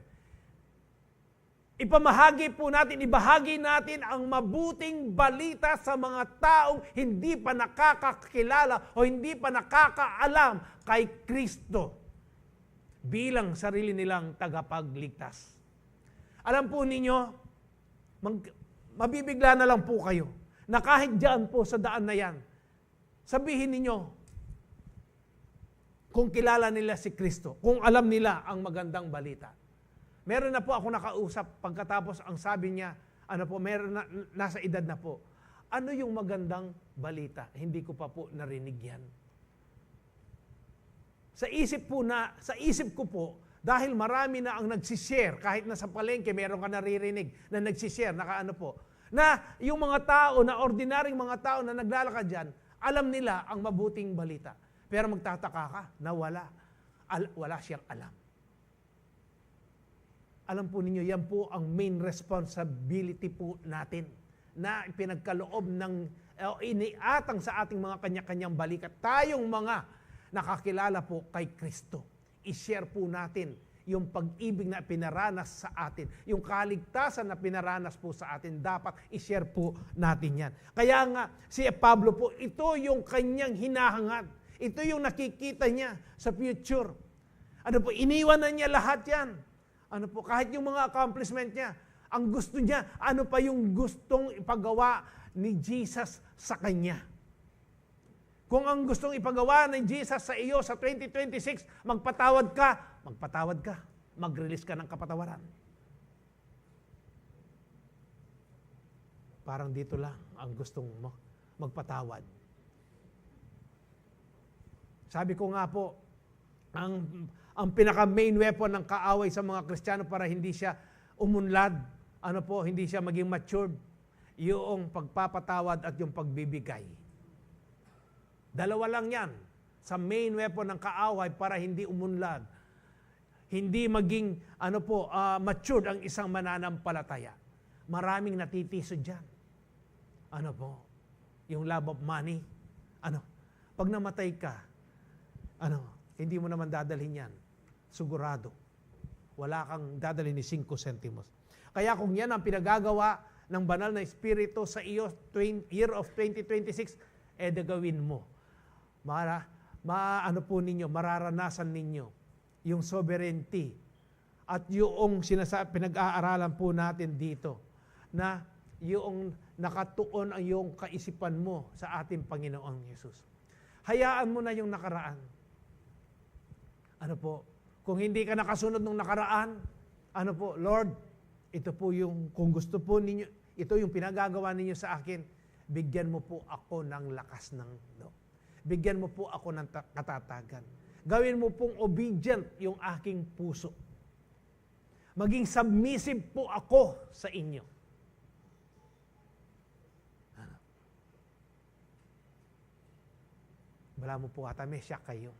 Ipamahagi po natin, ibahagi natin ang mabuting balita sa mga taong hindi pa nakakakilala o hindi pa nakakaalam kay Kristo bilang sarili nilang tagapagligtas. Alam po ninyo, mabibigla na lang po kayo na kahit dyan po sa daan na yan, sabihin ninyo, kung kilala nila si Kristo, kung alam nila ang magandang balita. Meron na po ako nakausap pagkatapos ang sabi niya, nasa edad na po. Ano yung magandang balita? Hindi ko pa po narinig yan. Sa isip ko po, dahil marami na ang nagsishare, kahit nasa palengke, meron ka naririnig na nagsishare, na yung mga tao, na ordinaryong mga tao na naglalakad dyan, alam nila ang mabuting balita. Pero magtataka ka na wala siyang alam. Alam po ninyo, yan po ang main responsibility po natin na pinagkaloob ng iniatang sa ating mga kanya-kanyang balikat. Tayong mga nakakilala po kay Kristo. I-share po natin yung pag-ibig na pinaranas sa atin. Yung kaligtasan na pinaranas po sa atin. Dapat i-share po natin yan. Kaya nga, si Pablo po, ito yung kanyang hinahangad. Ito yung nakikita niya sa future. Iniwan na niya lahat yan. Kahit yung mga accomplishment niya, ang gusto niya, pa yung gustong ipagawa ni Jesus sa kanya. Kung ang gustong ipagawa ni Jesus sa iyo sa 2026, magpatawad ka, mag-release ka ng kapatawaran. Parang dito lang ang gustong magpatawad. Sabi ko nga po, ang pinaka-main weapon ng kaaway sa mga Kristiyano para hindi siya umunlad, hindi siya maging matured, yung pagpapatawad at yung pagbibigay. Dalawa lang yan sa main weapon ng kaaway para hindi umunlad. Hindi maging matured ang isang mananampalataya. Maraming natitiso dyan. Yung love of money. Pag namatay ka, hindi mo naman dadalhin yan. Sigurado. Wala kang dadalhin ni 5 centimos. Kaya kung yan ang pinagagawa ng banal na Espiritu sa iyo, year of 2026, gawin mo. Mararanasan ninyo yung sovereignty at yung pinag-aaralan po natin dito na yung nakatuon ang yung kaisipan mo sa ating Panginoong Yesus. Hayaan mo na yung nakaraan. Kung hindi ka nakasunod nung nakaraan, Lord, ito po yung, kung gusto po ninyo, ito yung pinagagawa ninyo sa akin, bigyan mo po ako ng lakas ng loob. Bigyan mo po ako ng katatagan. Gawin mo pong obedient yung aking puso. Maging submissive po ako sa inyo. Wala mo po ata, may siya kayo.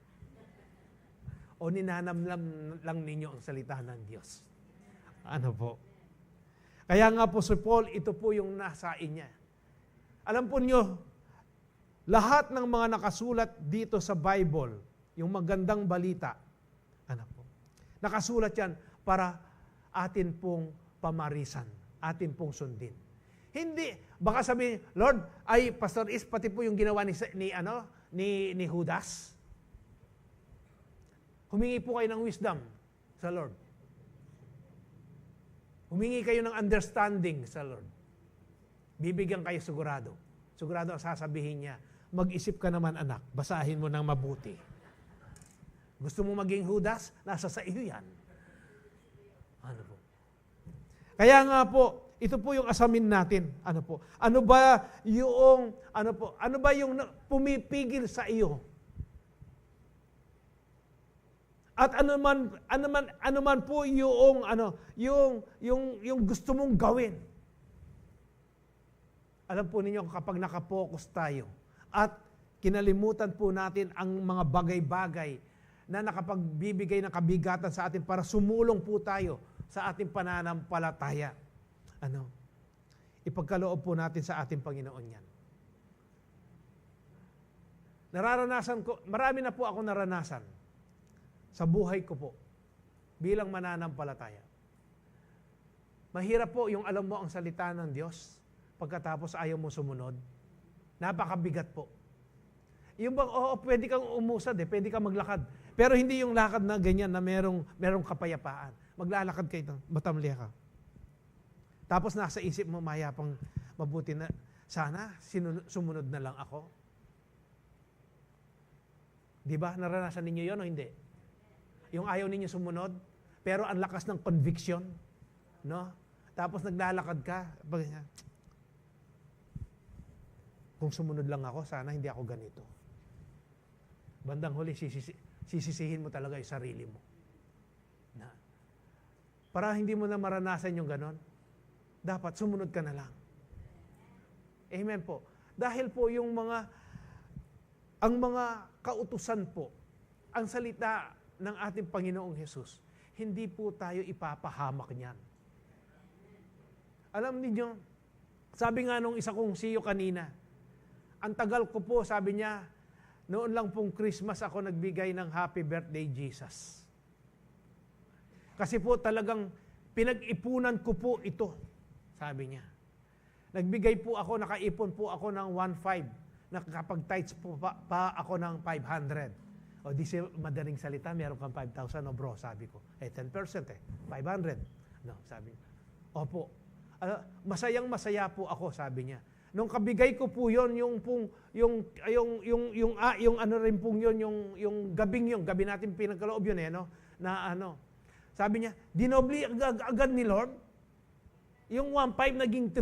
O ninanamlam lang ninyo ang salita ng Diyos. Kaya nga po si Paul, ito po yung nasa niya. Alam po nyo, lahat ng mga nakasulat dito sa Bible, yung magandang balita, nakasulat yan para atin pong pamarisan, atin pong sundin. Hindi, baka sabihin, Lord, Pastor Is, pati po yung ginawa ni Judas. Humingi po kayo ng wisdom sa Lord. Humingi kayo ng understanding sa Lord. Bibigyan kayo sigurado. Sigurado ang sasabihin niya, mag-isip ka naman anak, basahin mo ng mabuti. Gusto mo maging Judas? Nasa sa iyo yan. Kaya nga po, ito po yung asamin natin. Ano ba yung pumipigil sa iyo? At ano man po yung yung gusto mong gawin. Alam po ninyo, kapag nakapokus tayo at kinalimutan po natin ang mga bagay-bagay na nakapagbibigay ng kabigatan sa atin para sumulong po tayo sa ating pananampalataya. Ipagkaloob po natin sa ating Panginoon yan. Marami na po ako naranasan sa buhay ko po bilang mananampalataya. Mahirap po yung alam mo ang salita ng Diyos pagkatapos ayaw mo sumunod. Napakabigat po. Yung bang, pwede kang umusad pwede kang maglakad. Pero hindi yung lakad na ganyan na merong kapayapaan. Maglalakad kayo, matamliya ka. Tapos nasa isip mo, mayapang mabuti na, sana sumunod na lang ako. Di ba? Naranasan ninyo yon o hindi? Yung ayaw ninyo sumunod, pero ang lakas ng conviction, no? Tapos naglalakad ka, kung sumunod lang ako, sana hindi ako ganito. Bandang huli, sisisihin mo talaga yung sarili mo. Para hindi mo na maranasan yung ganon, dapat sumunod ka na lang. Amen po. Dahil po ang mga kautusan po, ang salita ng ating Panginoong Hesus, hindi po tayo ipapahamak niyan. Alam niyo, sabi nga nung isa kong CEO kanina, ang tagal ko po, sabi niya, noon lang pong Christmas ako nagbigay ng Happy Birthday Jesus. Kasi po talagang pinag-ipunan ko po ito, sabi niya. Nagbigay po ako, nakaipon po ako ng 1.5, nakakapag-tights po pa ako ng 500. O di siya madaling salita, meron kang 5,000, no bro, sabi ko. 10% 500. No, sabi niya. Opo. Masayang-masaya po ako, sabi niya. Nung kabigay ko po yon, yung ano rin pong yon, yung gabi natin pinagkaloob yun no? Na ano. Sabi niya, dinobli agad ni Lord. Yung 1.5 naging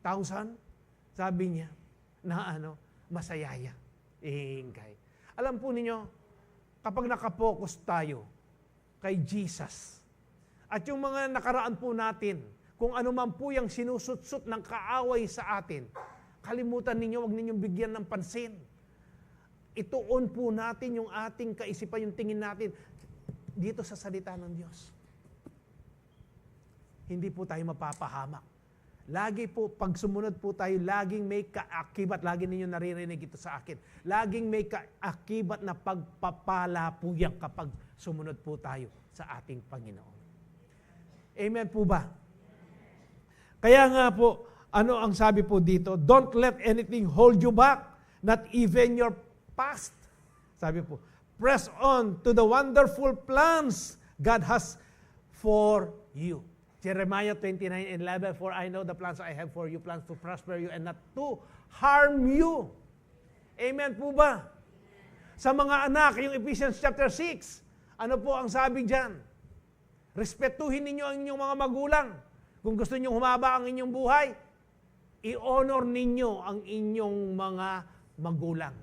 3,000. Sabi niya, na masayaya. Ingay. Alam po ninyo, kapag nakapokus tayo kay Jesus, at yung mga nakaraan po natin, kung ano man po yung sinusutsut ng kaaway sa atin, kalimutan ninyo, huwag ninyong bigyan ng pansin. Ituon po natin yung ating kaisipan, yung tingin natin dito sa salita ng Diyos. Hindi po tayo mapapahamak. Lagi po, pag sumunod po tayo, laging may kaakibat. Lagi ninyo naririnig ito sa akin. Laging may kaakibat na pagpapala po yan kapag sumunod po tayo sa ating Panginoon. Amen po ba? Kaya nga po, ano ang sabi po dito? Don't let anything hold you back, not even your past. Sabi po, press on to the wonderful plans God has for you. Jeremiah 29:11, for I know the plans I have for you, plans to prosper you and not to harm you. Amen po ba? Sa mga anak, yung Ephesians chapter 6, ano po ang sabi dyan? Respetuhin ninyo ang inyong mga magulang. Kung gusto niyo humaba ang inyong buhay, i-honor ninyo ang inyong mga magulang.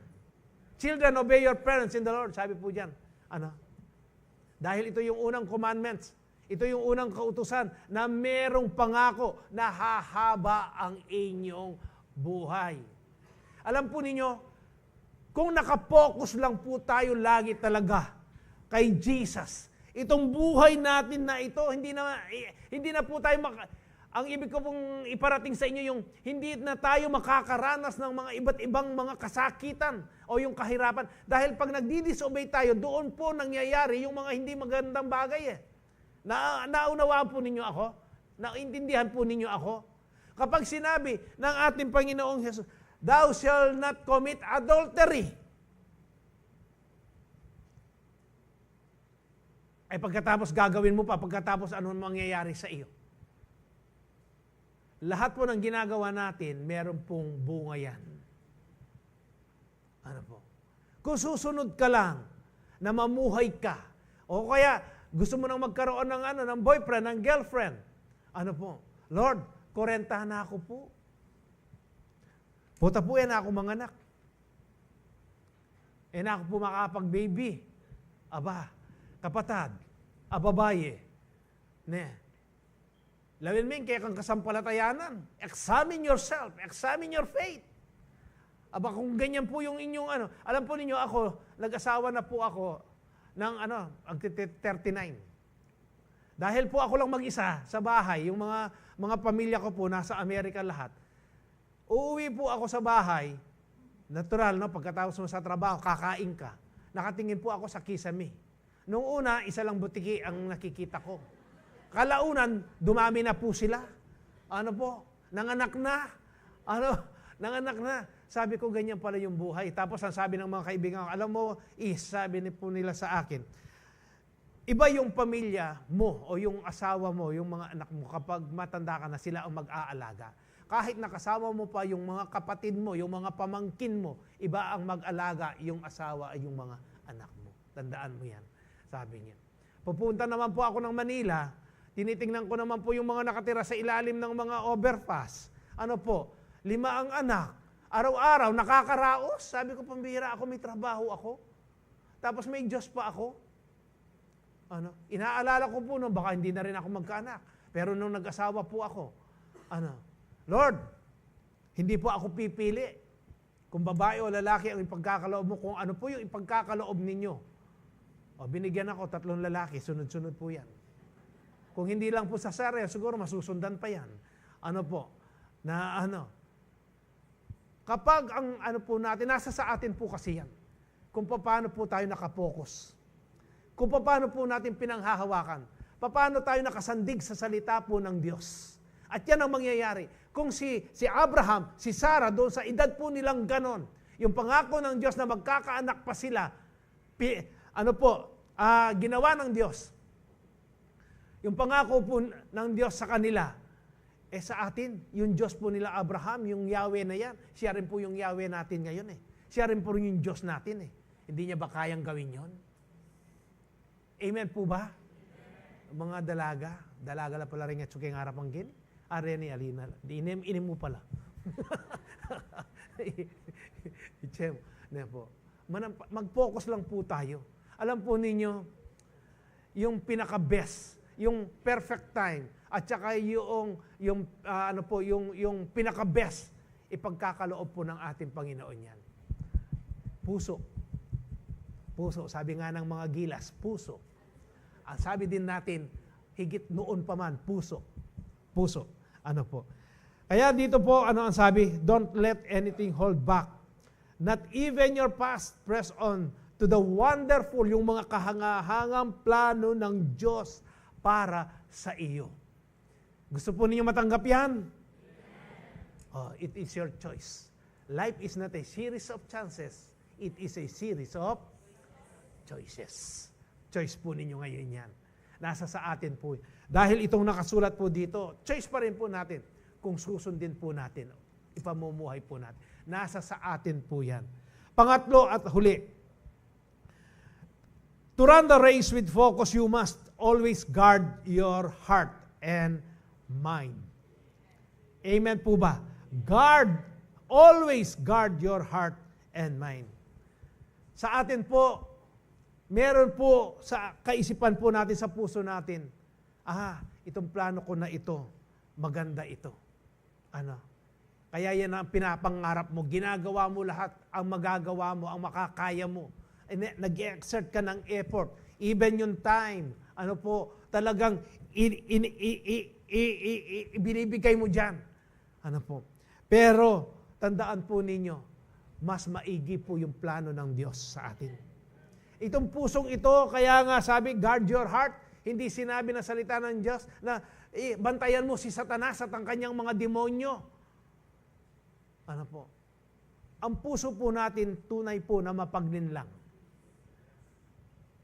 Children, obey your parents in the Lord. Sabi po dyan. Dahil ito yung unang commandments. Ito yung unang kautusan na merong pangako na hahaba ang inyong buhay. Alam po ninyo, kung nakapokus lang po tayo lagi talaga kay Jesus, itong buhay natin na ito, hindi na po tayo ang ibig ko pong iparating sa inyo yung hindi na tayo makakaranas ng mga iba't ibang mga kasakitan o yung kahirapan. Dahil pag nagdi-disobey tayo, doon po nangyayari yung mga hindi magandang bagay Naunawaan po ninyo ako? Naintindihan po ninyo ako? Kapag sinabi ng ating Panginoong Jesus, thou shall not commit adultery. Ay pagkatapos gagawin mo pa, pagkatapos ano mangyayari sa iyo. Lahat po ng ginagawa natin, meron pong bunga yan. Ano po? Kung susunod ka lang na mamuhay ka, o kaya gusto mo nang magkaroon ng boyfriend, ng girlfriend. Ano po? Lord, 40 na ako po. Puta po yan ako mga anak. Na ako po makapag-baby. Aba, kapatad, a babaye, ne, lawin min kaya kang kasampalatayanan. Examine yourself, examine your faith. Aba kung ganyan po yung inyong alam po ninyo ako, nag-asawa na po ako ng 39. Dahil po ako lang mag-isa sa bahay, yung mga pamilya ko po nasa Amerika lahat. Uuwi po ako sa bahay, natural, no? Pagkatapos mo sa trabaho, kakain ka. Nakatingin po ako sa kisame. Noong una, isa lang butiki ang nakikita ko. Kalaunan, dumami na po sila. Nanganak na. Nanganak na. Sabi ko, ganyan pala yung buhay. Tapos ang sabi ng mga kaibigan ko, alam mo, sabi po nila sa akin, iba yung pamilya mo o yung asawa mo, yung mga anak mo, kapag matanda ka na, sila ang mag-aalaga. Kahit nakasama mo pa yung mga kapatid mo, yung mga pamangkin mo, iba ang mag-alaga, yung asawa ay yung mga anak mo. Tandaan mo yan, sabi niya. Pupunta naman po ako ng Manila, tinitingnan ko naman po yung mga nakatira sa ilalim ng mga overpass. 5 ang anak. Araw-araw, nakakaraos. Sabi ko, pambihira ako, may trabaho ako. Tapos may Diyos pa ako. Inaalala ko po baka hindi na rin ako magkaanak. Pero nung nag-asawa po ako, Lord, hindi po ako pipili kung babae o lalaki ang ipagkakaloob mo, kung ano po yung ipagkakaloob ninyo. Binigyan ako 3 lalaki, sunod-sunod po yan. Kung hindi lang po sa sarya, siguro masusundan pa yan. Kapag ang po natin, nasa sa atin po kasi yan. Kung paano po tayo nakapokus. Kung paano po natin pinanghahawakan. Paano tayo nakasandig sa salita po ng Diyos. At yan ang mangyayari. Kung si Abraham, si Sarah, doon sa edad po nilang ganon, yung pangako ng Diyos na magkakaanak pa sila, ginawa ng Diyos. Yung pangako po ng Diyos sa kanila, sa atin, yung Diyos po nila Abraham, yung Yahweh na yan, siya rin po yung Yahweh natin ngayon Siya rin po yung Diyos natin Hindi niya ba kayang gawin yon? Amen po ba? Mga dalaga la pala rin at suking harap ang gini. Areni alina, inim mo pala. Mag-focus lang po tayo. Alam po ninyo, yung pinaka-best, yung perfect time, at saka yung pinaka-best, ipagkakaloob po ng ating Panginoon yan. Puso. Puso. Sabi nga ng mga gilas, puso. Ang sabi din natin, higit noon pa man, puso. Puso. Kaya dito po, ang sabi? Don't let anything hold back. Not even your past. Press on to the wonderful, yung mga kahangahangang plano ng Diyos para sa iyo. Gusto po ninyo matanggap yan? It is your choice. Life is not a series of chances. It is a series of choices. Choice po ninyo ngayon yan. Nasa sa atin po. Dahil itong nakasulat po dito, choice pa rin po natin kung susundin po natin. Ipamumuhay po natin. Nasa sa atin po yan. Pangatlo at huli. To run the race with focus, you must always guard your heart and mind. Amen po ba? Always guard your heart and mind. Sa atin po, meron po sa kaisipan po natin, sa puso natin, itong plano ko na ito, maganda ito. Kaya yan ang pinapangarap mo, ginagawa mo lahat, ang magagawa mo, ang makakaya mo. Nag-exert ka ng effort, even yung time, talagang binibigay mo dyan. Pero, tandaan po ninyo, mas maigi po yung plano ng Diyos sa atin. Itong pusong ito, kaya nga sabi, guard your heart. Hindi sinabi na salita ng Diyos na bantayan mo si Satanas at ang kanyang mga demonyo. Ang puso po natin, tunay po na mapagninlang.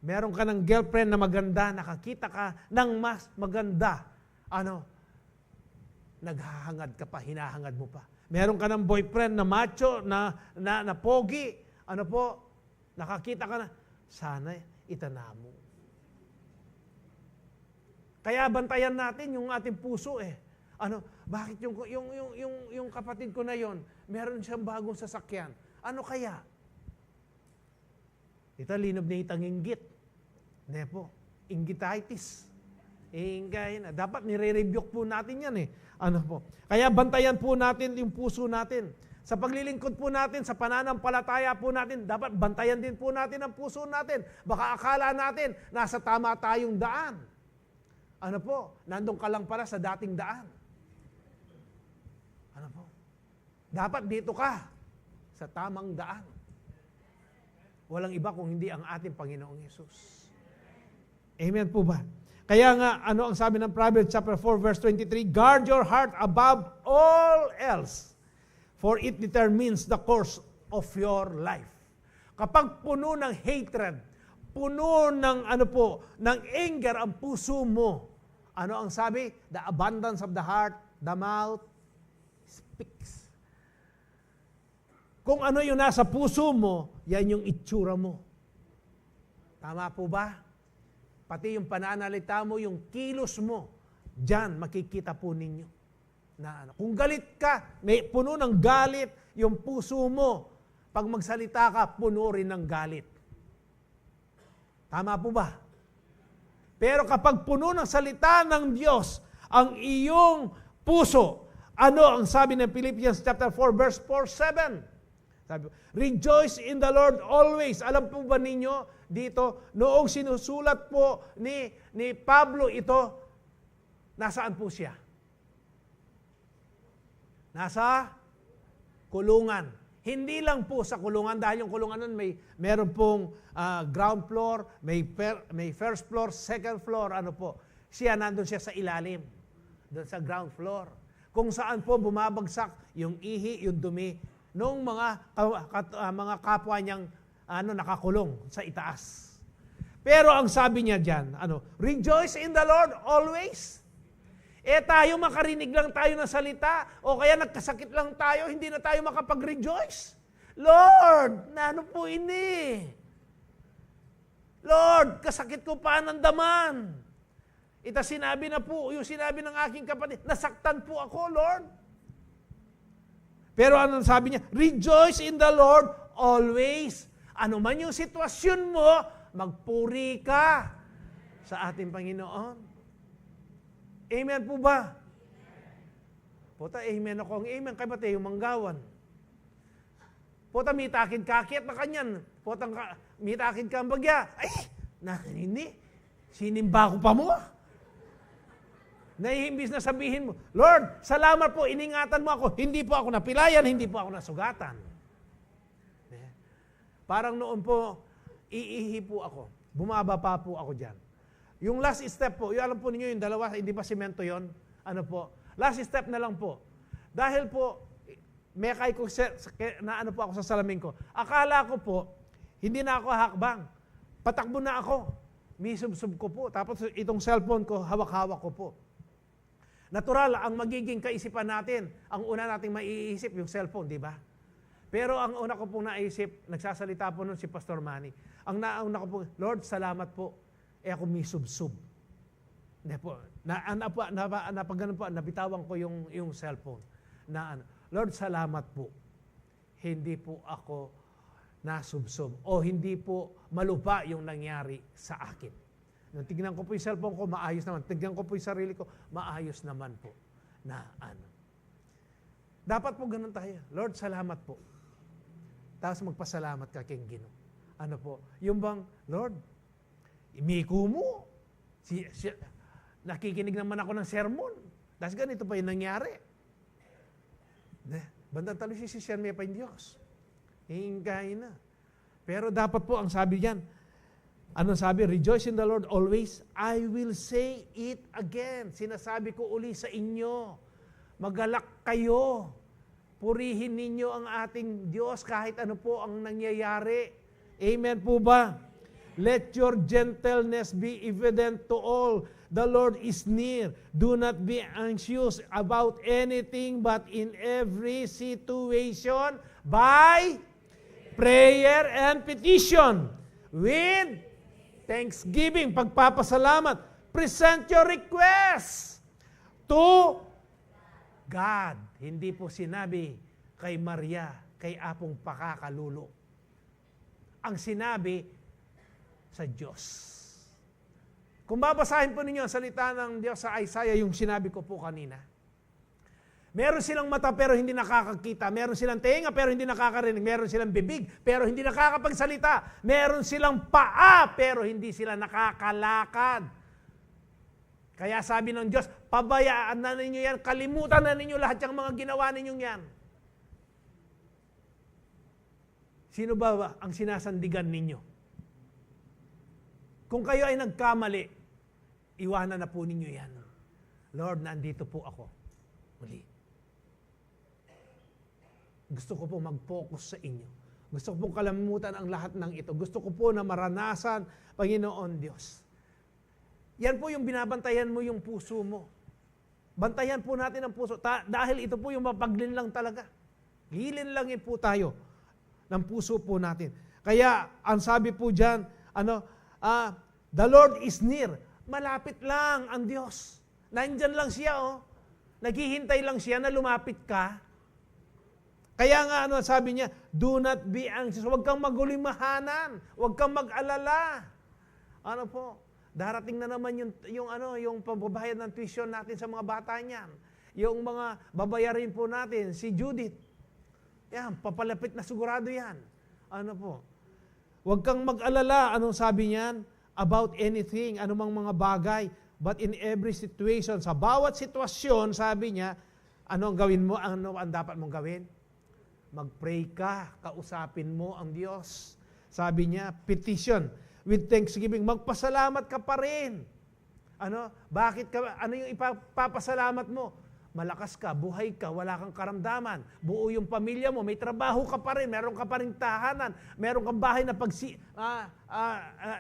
Meron ka ng girlfriend na maganda, nakakita ka ng mas maganda. Naghahangad ka pa, hinahangad mo pa. Meron ka ng boyfriend na macho, na pogi. Nakakita ka na, sana itanaw mo. Kaya bantayan natin yung ating puso bakit yung kapatid ko na yon, meron siyang bagong sasakyan. Ano kaya? Ito, linob na itang inggit. Hindi po. Inggititis. Ingay na. Dapat nire-rebuke po natin yan eh. Ano po? Kaya bantayan po natin yung puso natin. Sa paglilingkod po natin, sa pananampalataya po natin, dapat bantayan din po natin ang puso natin. Baka akala natin, nasa tama tayong daan. Ano po? Nandun ka lang pala sa dating daan. Ano po? Dapat dito ka sa tamang daan. Walang iba kung hindi ang ating Panginoong Yesus. Amen po ba? Kaya nga, ano ang sabi ng Proverbs chapter 4 verse 23? Guard your heart above all else, for it determines the course of your life. Kapag puno ng hatred, puno ng ng anger ang puso mo, ano ang sabi? The abundance of the heart, the mouth speaks. Kung ano yung nasa puso mo, yan yung itsura mo. Tama po ba? Pati yung pananalita mo, yung kilos mo, diyan makikita po ninyo. Kung galit ka, may puno ng galit yung puso mo. Pag magsalita ka, puno rin ng galit. Tama po ba? Pero kapag puno ng salita ng Diyos, ang iyong puso, ano ang sabi ng Philippians chapter 4 verse 4-7? Sabi, rejoice in the Lord always. Alam po ba ninyo, dito, noong sinusulat po ni Pablo ito, nasaan po siya? Nasa kulungan. Hindi lang po sa kulungan, dahil yung kulungan nun meron pong ground floor, may first floor, second floor, siya nandun siya sa ilalim, doon sa ground floor. Kung saan po bumabagsak yung ihi, yung dumi, nung mga kapwa niyang nakakulong sa itaas. Pero ang sabi niya diyan, rejoice in the Lord always. Tayo makarinig lang tayo ng salita, o kaya nagkasakit lang tayo, hindi na tayo makapag-rejoice. Lord, po ini? Lord, kasakit ko pa nandaman. Sinabi na po, yung sinabi ng aking kapatid, nasaktan po ako, Lord. Pero anong sabi niya? Rejoice in the Lord always. Ano man yung sitwasyon mo, magpuri ka sa ating Panginoon. Amen po ba? Puta, amen ako. Ang amen kay Mateo, manggawan. Puta, mitakid kakit na kanyan. Puta, mitakid ka ang bagya. Ay, hindi. Sinimba ko pa mo. Naihimbis na sabihin mo, Lord, salamat po, iningatan mo ako. Hindi po ako napilayan, hindi po ako nasugatan. Parang noon po, iihi po ako. Bumaba pa po ako dyan. Yung last step po, yung alam po ninyo yung dalawa, hindi pa simento yon. Last step na lang po. Dahil po, mekay ko po ako sa salamin ko. Akala ko po, hindi na ako hakbang. Patakbo na ako. Misubsub ko po. Tapos itong cellphone ko, hawak-hawak ko po. Natural, ang magiging kaisipan natin, ang una nating maiisip, yung cellphone, di ba? Pero ang una ko pong naisip, nagsasalita po nun si Pastor Manny. Ang nauna ko po, Lord, salamat po. Ako misubsub. Hindi po. Napag-ganon po, nabitawan ko yung cellphone. Lord, salamat po. Hindi po ako nasubsob. O hindi po malupa yung nangyari sa akin. Nung tignan ko po yung cellphone ko, maayos naman. Tignan ko po yung sarili ko, maayos naman po. Dapat po ganun tayo. Lord, salamat po. Tapos magpasalamat ka kay Ginoo. Yung bang, Lord, imiko mo. Nakikinig naman ako ng sermon. Tapos ganito pa yung nangyari. Bandang talo si Siyan may pa yung Diyos. Hinggahin na. Pero dapat po, ang sabi diyan, ano sabi? Rejoice in the Lord always. I will say it again. Sinasabi ko uli sa inyo. Magalak kayo. Purihin ninyo ang ating Diyos kahit ano po ang nangyayari. Amen po ba? Let your gentleness be evident to all. The Lord is near. Do not be anxious about anything, but in every situation, by prayer and petition, with thanksgiving, pagpapasalamat, present your requests to God. Hindi po sinabi kay Maria, kay Apong Pakakalulo. Ang sinabi sa Diyos. Kung babasahin po ninyo ang salita ng Diyos sa Isaiah, yung sinabi ko po kanina. Meron silang mata pero hindi nakakakita. Meron silang tenga pero hindi nakakarinig. Meron silang bibig pero hindi nakakapagsalita. Meron silang paa pero hindi sila nakakalakad. Kaya sabi ng Diyos, pabayaan na ninyo yan, kalimutan na ninyo lahat yung mga ginawa ninyong yan. Sino ba ang sinasandigan ninyo? Kung kayo ay nagkamali, iwanan na po ninyo yan. Lord, nandito po ako. Muli. Gusto ko po mag-focus sa inyo. Gusto ko po kalimutan ang lahat ng ito. Gusto ko po na maranasan, Panginoon Diyos. Yan po yung binabantayan mo yung puso mo. Bantayan po natin ang puso. Dahil ito po yung mapaglinlang talaga. Lilinlangin po tayo ng puso po natin. Kaya, ang sabi po dyan, the Lord is near. Malapit lang ang Diyos. Nandyan lang siya, Naghihintay lang siya na lumapit ka. Kaya nga, sabi niya, do not be anxious. Huwag kang magulimahanan. Huwag kang mag-alala. Darating na naman yung pambabayad ng tuition natin sa mga bata niyan. Yung mga babayarin po natin, si Judith. Yan, papalapit na sigurado yan. Huwag kang mag-alala, anong sabi niyan? About anything, anumang mga bagay. But in every situation, sa bawat sitwasyon, sabi niya, ano ang gawin mo? Ano ang dapat mong gawin? Mag-pray ka, kausapin mo ang Diyos. Sabi niya, petition with thanksgiving. Magpasalamat ka pa rin. Bakit ka? Ano yung ipapasalamat mo? Malakas ka, buhay ka, wala kang karamdaman. Buo yung pamilya mo, may trabaho ka pa rin, meron ka pa rin tahanan, meron kang bahay na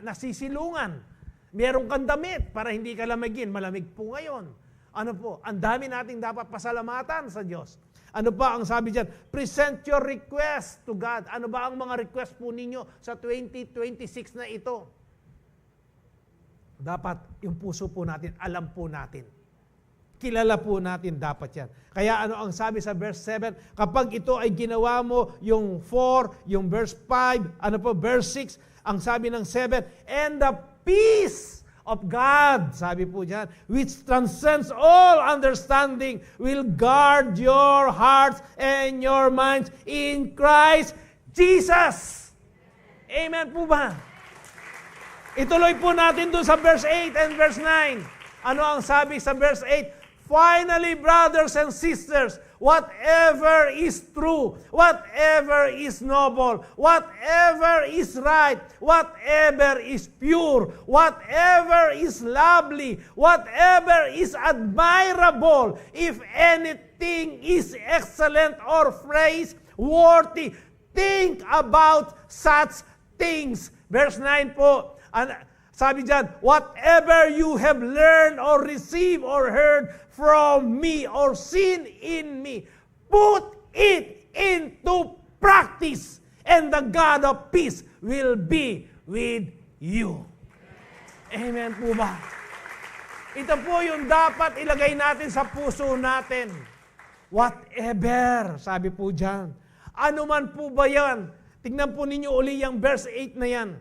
nasisilungan. Meron kang damit para hindi ka lamigin. Malamig po ngayon. Ang dami nating dapat pasalamatan sa Diyos. Ano pa ang sabi dyan? Present your request to God. Ano ba ang mga request po ninyo sa 2026 na ito? Dapat yung puso po natin, alam po natin. Kilala po natin dapat yan. Kaya ano ang sabi sa verse 7? Kapag ito ay ginawa mo, yung 4, yung verse 5, verse 6, ang sabi ng 7, and the peace of God, sabi po dyan, which transcends all understanding, will guard your hearts and your minds in Christ Jesus. Amen po ba? Ituloy po natin doon sa verse 8 and verse 9. Ano ang sabi sa verse 8? Finally, brothers and sisters, whatever is true, whatever is noble, whatever is right, whatever is pure, whatever is lovely, whatever is admirable, if anything is excellent or praiseworthy, think about such things. Verse 9 po, sabi dyan, whatever you have learned or received or heard from me or seen in me, put it into practice, and the God of peace will be with you. Amen po ba? Ito po yung dapat ilagay natin sa puso natin. Whatever, sabi po dyan. Ano man po ba yan? Tingnan po ninyo uli yung verse 8 na yan.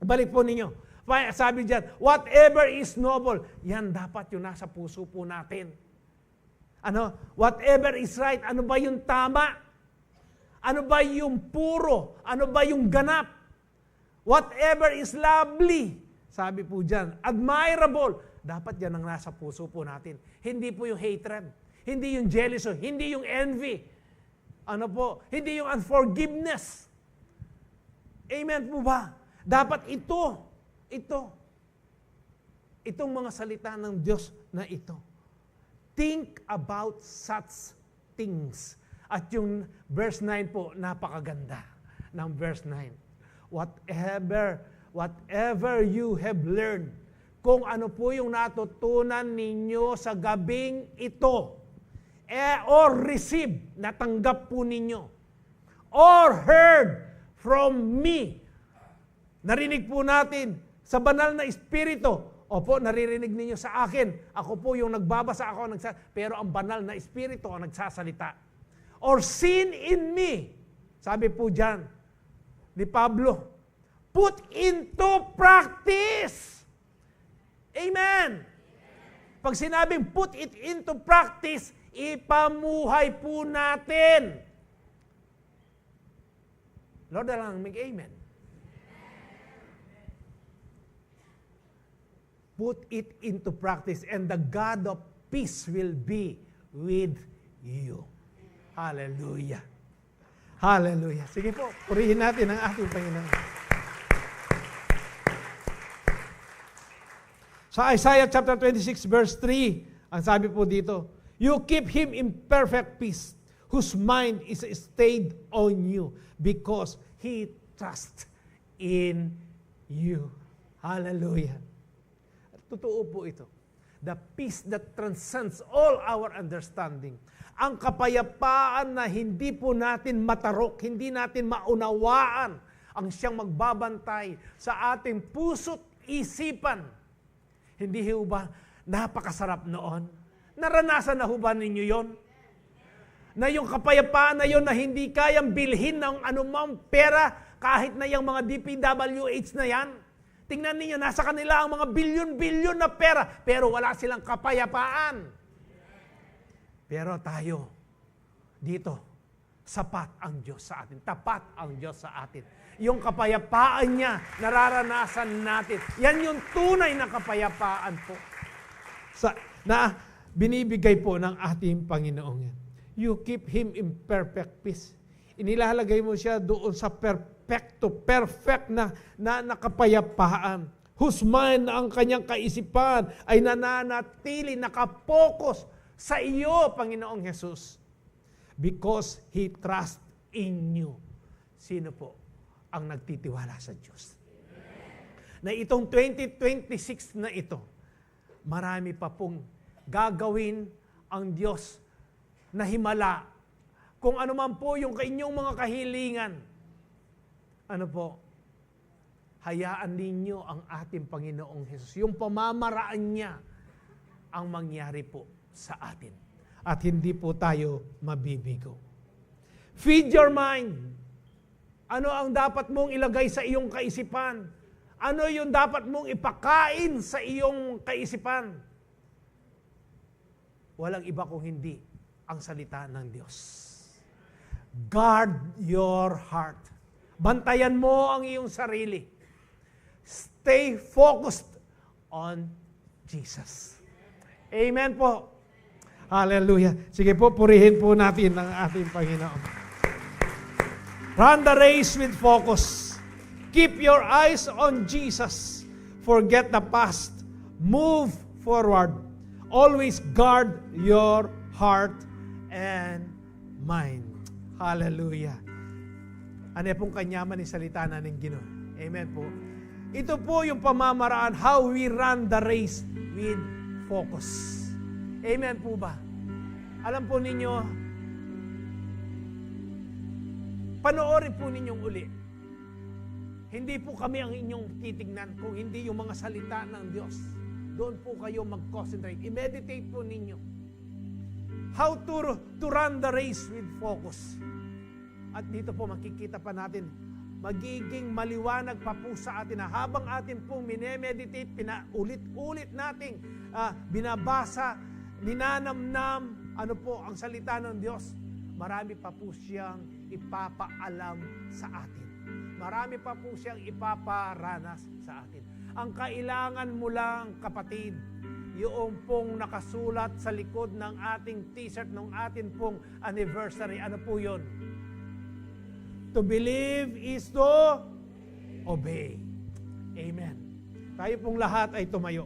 Balik po ninyo. Sabi dyan, whatever is noble, yan dapat yung nasa puso po natin. Whatever is right, ano ba yung tama? Ano ba yung puro? Ano ba yung ganap? Whatever is lovely, sabi po dyan, admirable, dapat yan ang nasa puso po natin. Hindi po yung hatred, hindi yung jealousy, hindi yung envy, hindi yung unforgiveness. Amen po ba? Dapat itong mga salita ng Diyos na ito. Think about such things. At yung verse 9 po, napakaganda ng verse 9. Whatever you have learned, kung ano po yung natutunan ninyo sa gabing ito, or receive, natanggap po ninyo, or heard from me, narinig po natin, sa banal na Espiritu, opo, naririnig ninyo sa akin. Ako po yung nagbabasa, pero ang banal na Espiritu ang nagsasalita. Or seen in me, sabi po dyan ni Pablo, put into practice. Amen! Pag sinabing put it into practice, ipamuhay po natin. Lord, lang mag-amen. Put it into practice and the God of peace will be with you. Hallelujah. Hallelujah. Sige po, purihin natin ang ating Panginoon. Sa Isaiah chapter 26 verse 3, ang sabi po dito, you keep him in perfect peace, whose mind is stayed on you, because he trusts in you. Hallelujah. Totoo po ito. The peace that transcends all our understanding. Ang kapayapaan na hindi po natin matarok, hindi natin maunawaan ang siyang magbabantay sa ating puso't isipan. Hindi ho ba napakasarap noon? Naranasan na ho ba ninyo yon? Na yung kapayapaan na yon na hindi kayang bilhin ng anumang pera kahit na yung mga DPWH na yan? Tingnan ninyo, nasa kanila ang mga bilyon-bilyon na pera, pero wala silang kapayapaan. Pero tayo, dito, sapat ang Diyos sa atin. Tapat ang Diyos sa atin. Yung kapayapaan niya, nararanasan natin. Yan yung tunay na kapayapaan po. Na binibigay po ng ating Panginoon yan. You keep Him in perfect peace. Inilalagay mo siya doon sa perfect na kapayapaan. Whose mind ang kanyang kaisipan ay nananatili, nakapokus sa iyo, Panginoong Jesus. Because He trusts in you. Sino po ang nagtitiwala sa Diyos? Na itong 2026 na ito, marami pa pong gagawin ang Diyos na himala. Kung ano man po yung inyong mga kahilingan, ano po, hayaan ninyo ang ating Panginoong Jesus. Yung pamamaraan niya ang mangyari po sa atin. At hindi po tayo mabibigo. Feed your mind. Ano ang dapat mong ilagay sa iyong kaisipan? Ano yung dapat mong ipakain sa iyong kaisipan? Walang iba kung hindi ang salita ng Diyos. Guard your heart. Bantayan mo ang iyong sarili. Stay focused on Jesus. Amen po. Hallelujah. Sige po, purihin po natin ang ating Panginoon. Run the race with focus. Keep your eyes on Jesus. Forget the past. Move forward. Always guard your heart and mind. Hallelujah. Ano pong kanyaman ni salita na ng Ginoo. Amen po. Ito po yung pamamaraan how we run the race with focus. Amen po ba? Alam po ninyo, panoorin po ninyong uli. Hindi po kami ang inyong titignan kung hindi yung mga salita ng Diyos. Doon po kayo mag-concentrate. I-meditate po ninyo. How to run the race with focus. At dito po makikita pa natin, magiging maliwanag pa po sa atin na habang atin pong minemeditate, pinaulit-ulit nating binabasa, ninanamnam, ano po ang salita ng Diyos, marami pa po siyang ipapaalam sa atin. Marami pa po siyang ipaparanas sa atin. Ang kailangan mo lang, kapatid, yung pong nakasulat sa likod ng ating t-shirt, ng atin pong anniversary, ano po yun? To believe is to obey. Amen. Tayo pong lahat ay tumayo.